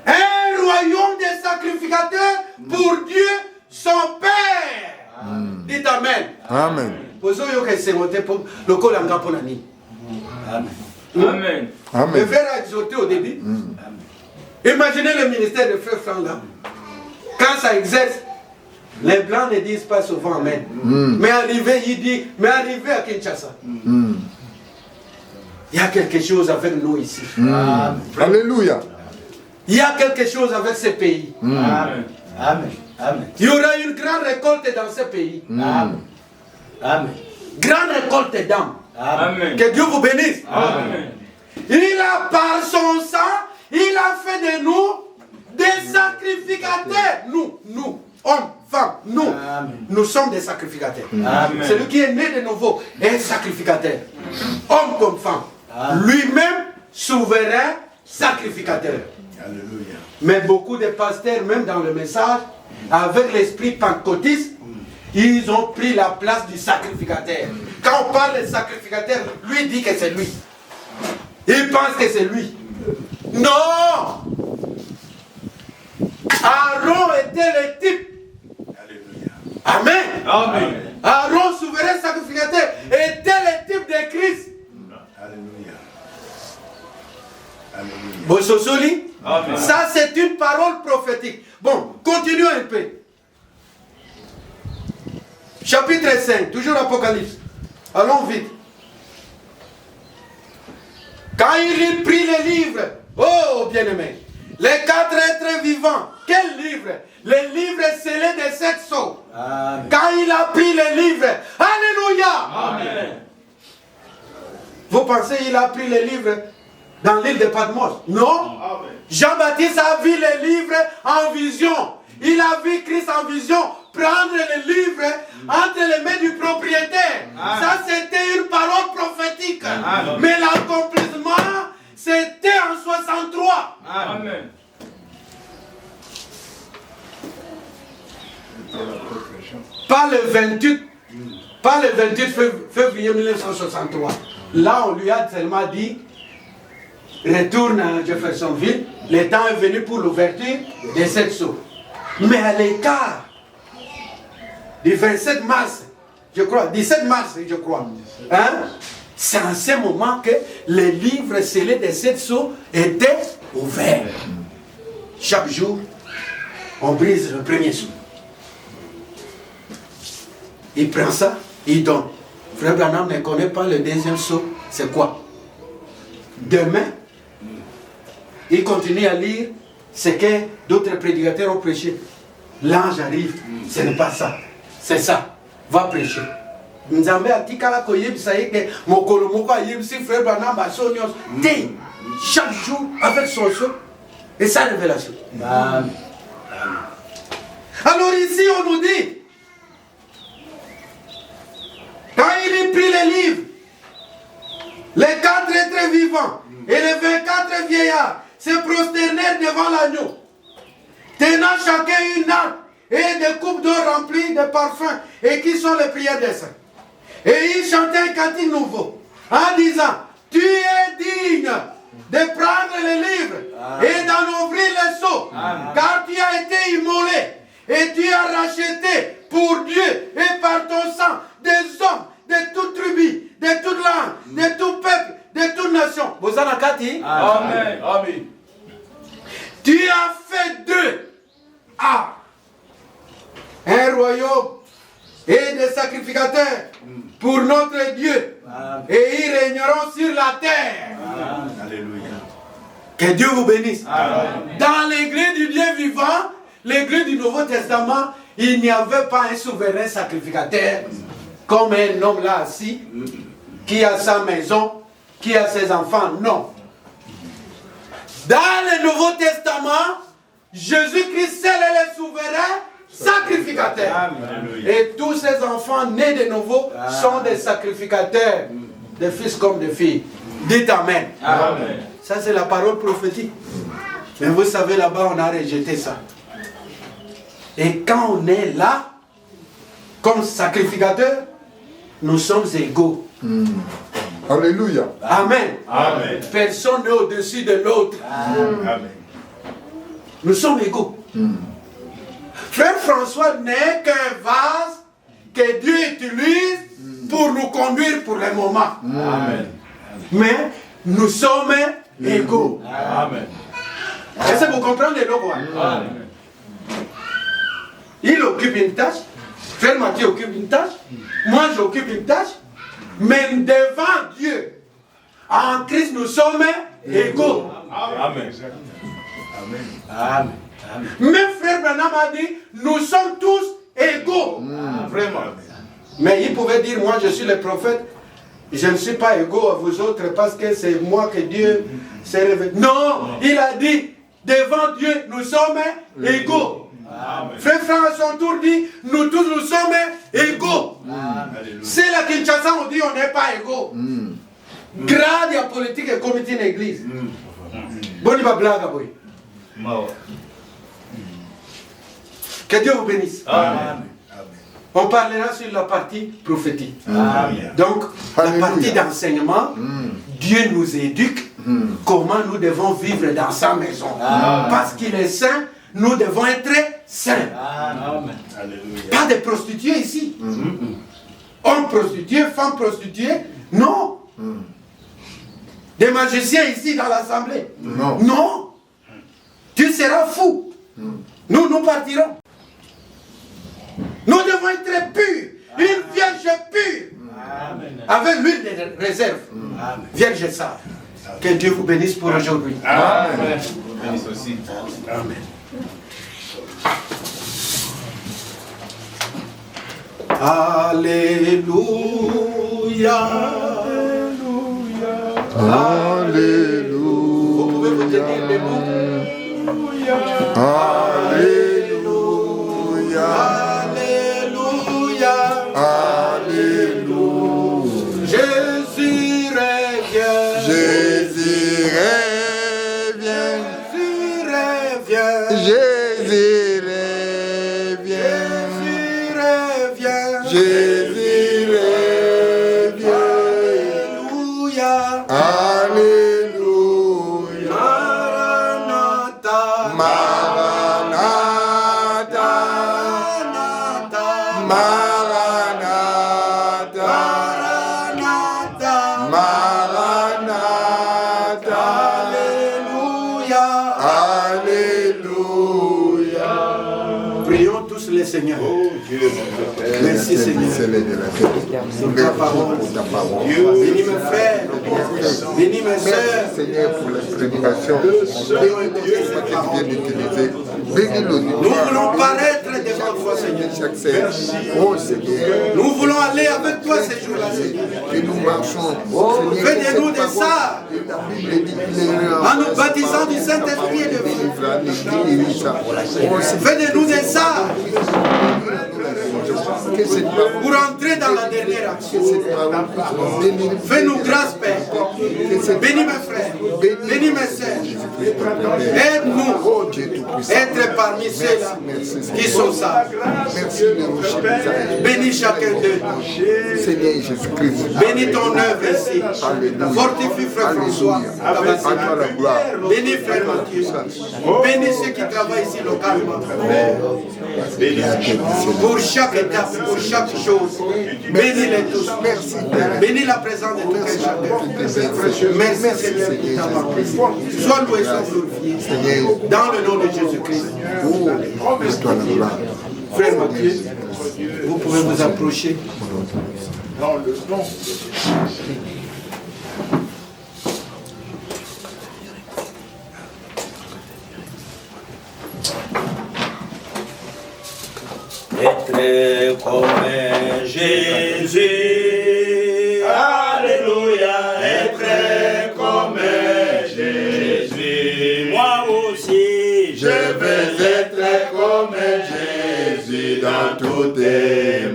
un royaume de sacrificateurs pour Dieu, son Père. Dites Amen. Amen. Amen. Amen. Le frère a exhorté au début. Imaginez le ministère de Frère Franck là. Quand ça exerce, les blancs ne disent pas souvent Amen. Mais arrivé, il dit, mais arrivé à Kinshasa. Il y a quelque chose avec nous ici. Alléluia. Il y a quelque chose avec ce pays. Amen. Amen. Amen. Il y aura une grande récolte dans ce pays. Amen. Amen. Grande récolte d'âmes. Amen. Que Dieu vous bénisse. Amen. Il a par son sang, il a fait de nous des sacrificateurs. Nous, hommes, femmes, nous. Amen. Nous sommes des sacrificateurs. Amen. Celui qui est né de nouveau est un sacrificateur. Homme comme femme. Lui-même, souverain, sacrificateur. Alléluia. Mais beaucoup de pasteurs, même dans le message, avec l'esprit pentecôtiste, ils ont pris la place du sacrificateur. Quand on parle de sacrificateur, lui dit que c'est lui. Il pense que c'est lui. Non! Aaron était le type. Alléluia. Amen. Amen. Aaron, souverain sacrificateur, était le type de Christ. Alléluia. Alléluia. Bososoli, Amen. ça c'est une parole prophétique. Bon, continuons un peu. Chapitre 5, toujours Apocalypse. Allons vite. Quand il prit les livres, oh bien-aimé, les 4 êtres vivants, quel livre? Les livres scellés des 7 sceaux. Amen. Quand il a pris les livres, alléluia! Amen. Vous pensez qu'il a pris les livres dans l'île de Patmos? Non. Jean-Baptiste a vu les livres en vision. Il a vu Christ en vision prendre les livres entre les mains du propriétaire. Ça, c'était une parole prophétique. Mais l'accomplissement, c'était en 63. Amen. Pas le 28 février 1963. Là, on lui a seulement dit, retourne à Jeffersonville, le temps est venu pour l'ouverture des 7 sceaux. Mais à l'écart du 27 mars, je crois, 17 mars, je crois, hein, c'est en ce moment que les livres scellés des 7 sceaux étaient ouverts. Chaque jour, on brise le premier sceau. Il prend ça, il donne. Frère Branham ne connaît pas le deuxième sceau, c'est quoi? Demain, il continue à lire ce que d'autres prédicateurs ont prêché. L'ange arrive, ce n'est pas ça, c'est ça, va prêcher. Nzambe atikala koyebisa yeke mokolo moko ayebisi frère Branham baso nyonso te chaque jour avec son sceau et sa révélation. Amen. Alors ici on nous dit, quand il prit les livres, les 4 êtres vivants et les 24 vieillards se prosternèrent devant l'agneau, tenant chacun une nappe et des coupes d'eau remplies de parfums, et qui sont les prières des saints. Et ils chantaient un cantique nouveau, en disant, tu es digne de prendre les livres et d'en ouvrir les sceaux, car tu as été immolé, et tu as racheté pour Dieu et par ton sang des hommes de toute tribu, de toute langue, de tout peuple, de toute nation. Bozana Kati. Amen. Amen. Tu as fait d'eux un royaume et des sacrificateurs pour notre Dieu. Et ils régneront sur la terre. Alléluia. Que Dieu vous bénisse. Amen. Dans l'église du Dieu vivant, l'église du Nouveau Testament, il n'y avait pas un souverain sacrificateur comme un homme là assis, qui a sa maison, qui a ses enfants. Non. Dans le Nouveau Testament, Jésus-Christ seul est le souverain sacrificateur. Alléluia. Et tous ces enfants nés de nouveau sont des sacrificateurs, des fils comme des filles. Dites Amen. Amen. Ça c'est la parole prophétique. Mais vous savez, là-bas on a rejeté ça. Et quand on est là, comme sacrificateur, nous sommes égaux. Alléluia. Amen. Amen. Personne n'est au-dessus de l'autre. Amen. Nous sommes égaux. Frère François n'est qu'un vase que Dieu utilise pour nous conduire pour le moment. Amen. Mais nous sommes égaux. Amen. Est-ce que vous comprenez le quoi? Amen. Il occupe une tâche, Frère Mathieu occupe une tâche, moi j'occupe une tâche, mais devant Dieu, en Christ nous sommes égaux. Amen. Amen. Mais Frère Branham a dit, nous sommes tous égaux. Vraiment. Mais il pouvait dire, moi je suis le prophète, je ne suis pas égaux à vous autres parce que c'est moi que Dieu s'est révélé. Non, il a dit, devant Dieu, nous sommes égaux. Amen. Frère Franck à son tour dit, nous tous nous sommes égaux. C'est la Kinshasa, on dit, on n'est pas égaux. Grade ya politique et comité d'église. Boni ba blaga boy. Que Dieu vous bénisse. Amen. On parlera sur la partie prophétique. Amen. Donc, Alléluia. la partie d'enseignement, Dieu nous éduque comment nous devons vivre dans sa maison. Parce qu'il est saint, nous devons être saints. Amen. Alléluia. Pas de prostituées ici. Hommes prostitués, femmes prostituées, non. Des magiciens ici dans l'assemblée. Non. Non. Tu seras fou. Nous partirons. Nous devons être purs. Une vierge pure. Avec l'huile de réserve. Vierge sage. Que Dieu vous bénisse pour aujourd'hui. Amen. Vous bénisse aussi. Amen. Alléluia. Alléluia. Vous pouvez vous tenir debout. Alléluia. Alléluia. Alléluia. Jésus revient. Jésus revient. Jésus revient. Jésus revient. Jésus revient. Jésus revient. Alléluia. Alléluia. Maranatha. Maranatha. Maranatha. Maranatha. Alléluia. Alléluia. Prions tous les seigneurs. Merci Seigneur. Pour ta parole. Bénis mes frères. Bénis mes Merci sœurs. Seigneur pour la prédication. Bénis que tu viens d'utiliser. Bénis le Nous voulons paraître devant toi, Seigneur. chaque scène. Oh Seigneur. Nous voulons aller avec toi ces jours-là, Seigneur. Et nous marchons. Fais de nous des sages. La Bible dit En nous baptisant du Saint-Esprit et de feu. Fais de nous des sages pour entrer dans la dernière action. Fais-nous grâce, Père. Bénis mes frères. Bénis mes sœurs. Aide-nous être parmi ceux-là qui sont sages. Bénis chacun d'eux. Seigneur Jésus-Christ. Bénis ton œuvre ici. Fortifie frère François. Bénis frère Mathieu. Bénis ceux qui travaillent ici localement. Pour chaque étape, pour chaque chose. Bénis-les tous. Bénis la présence de tout un chacun. Merci Seigneur pour ta parole. Sois loué, sois glorifié. Dans le nom de Jésus-Christ. Frère Mathieu, vous pouvez vous approcher. Dans le nom de Être comme Jésus, alléluia, être comme Jésus, moi aussi je veux être comme Jésus dans toute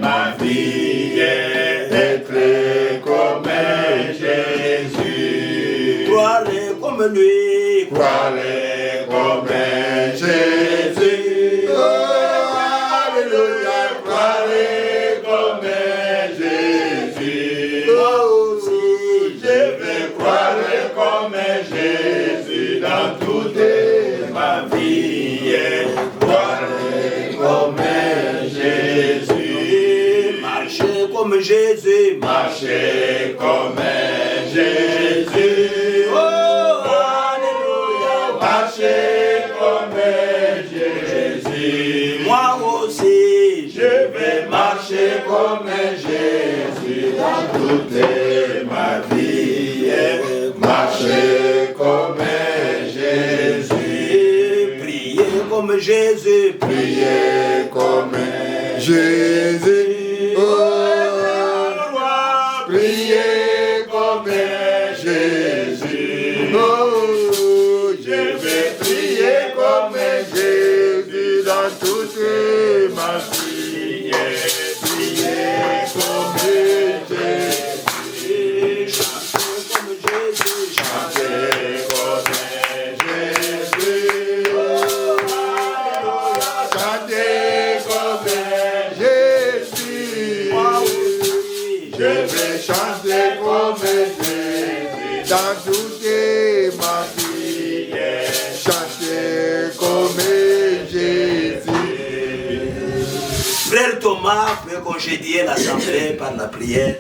ma vie, être comme Jésus, croire comme lui, croire comme Jésus. Comme Jésus, marcher comme Jésus. Oh, alléluia, marcher comme Jésus. Moi aussi, je vais marcher comme Jésus dans toute ma vie. Marcher comme Jésus. Prier comme Jésus, prier comme Jésus. Priez comme Jésus. Oh, je vais prier comme Jésus dans toute ma vie. Priez comme Jésus. Chantez comme Jésus. Chantez comme Jésus. Oh, chantez comme Jésus. chantez ma vie, chantez comme Jésus. Frère Thomas peut congédier l'assemblée par la prière.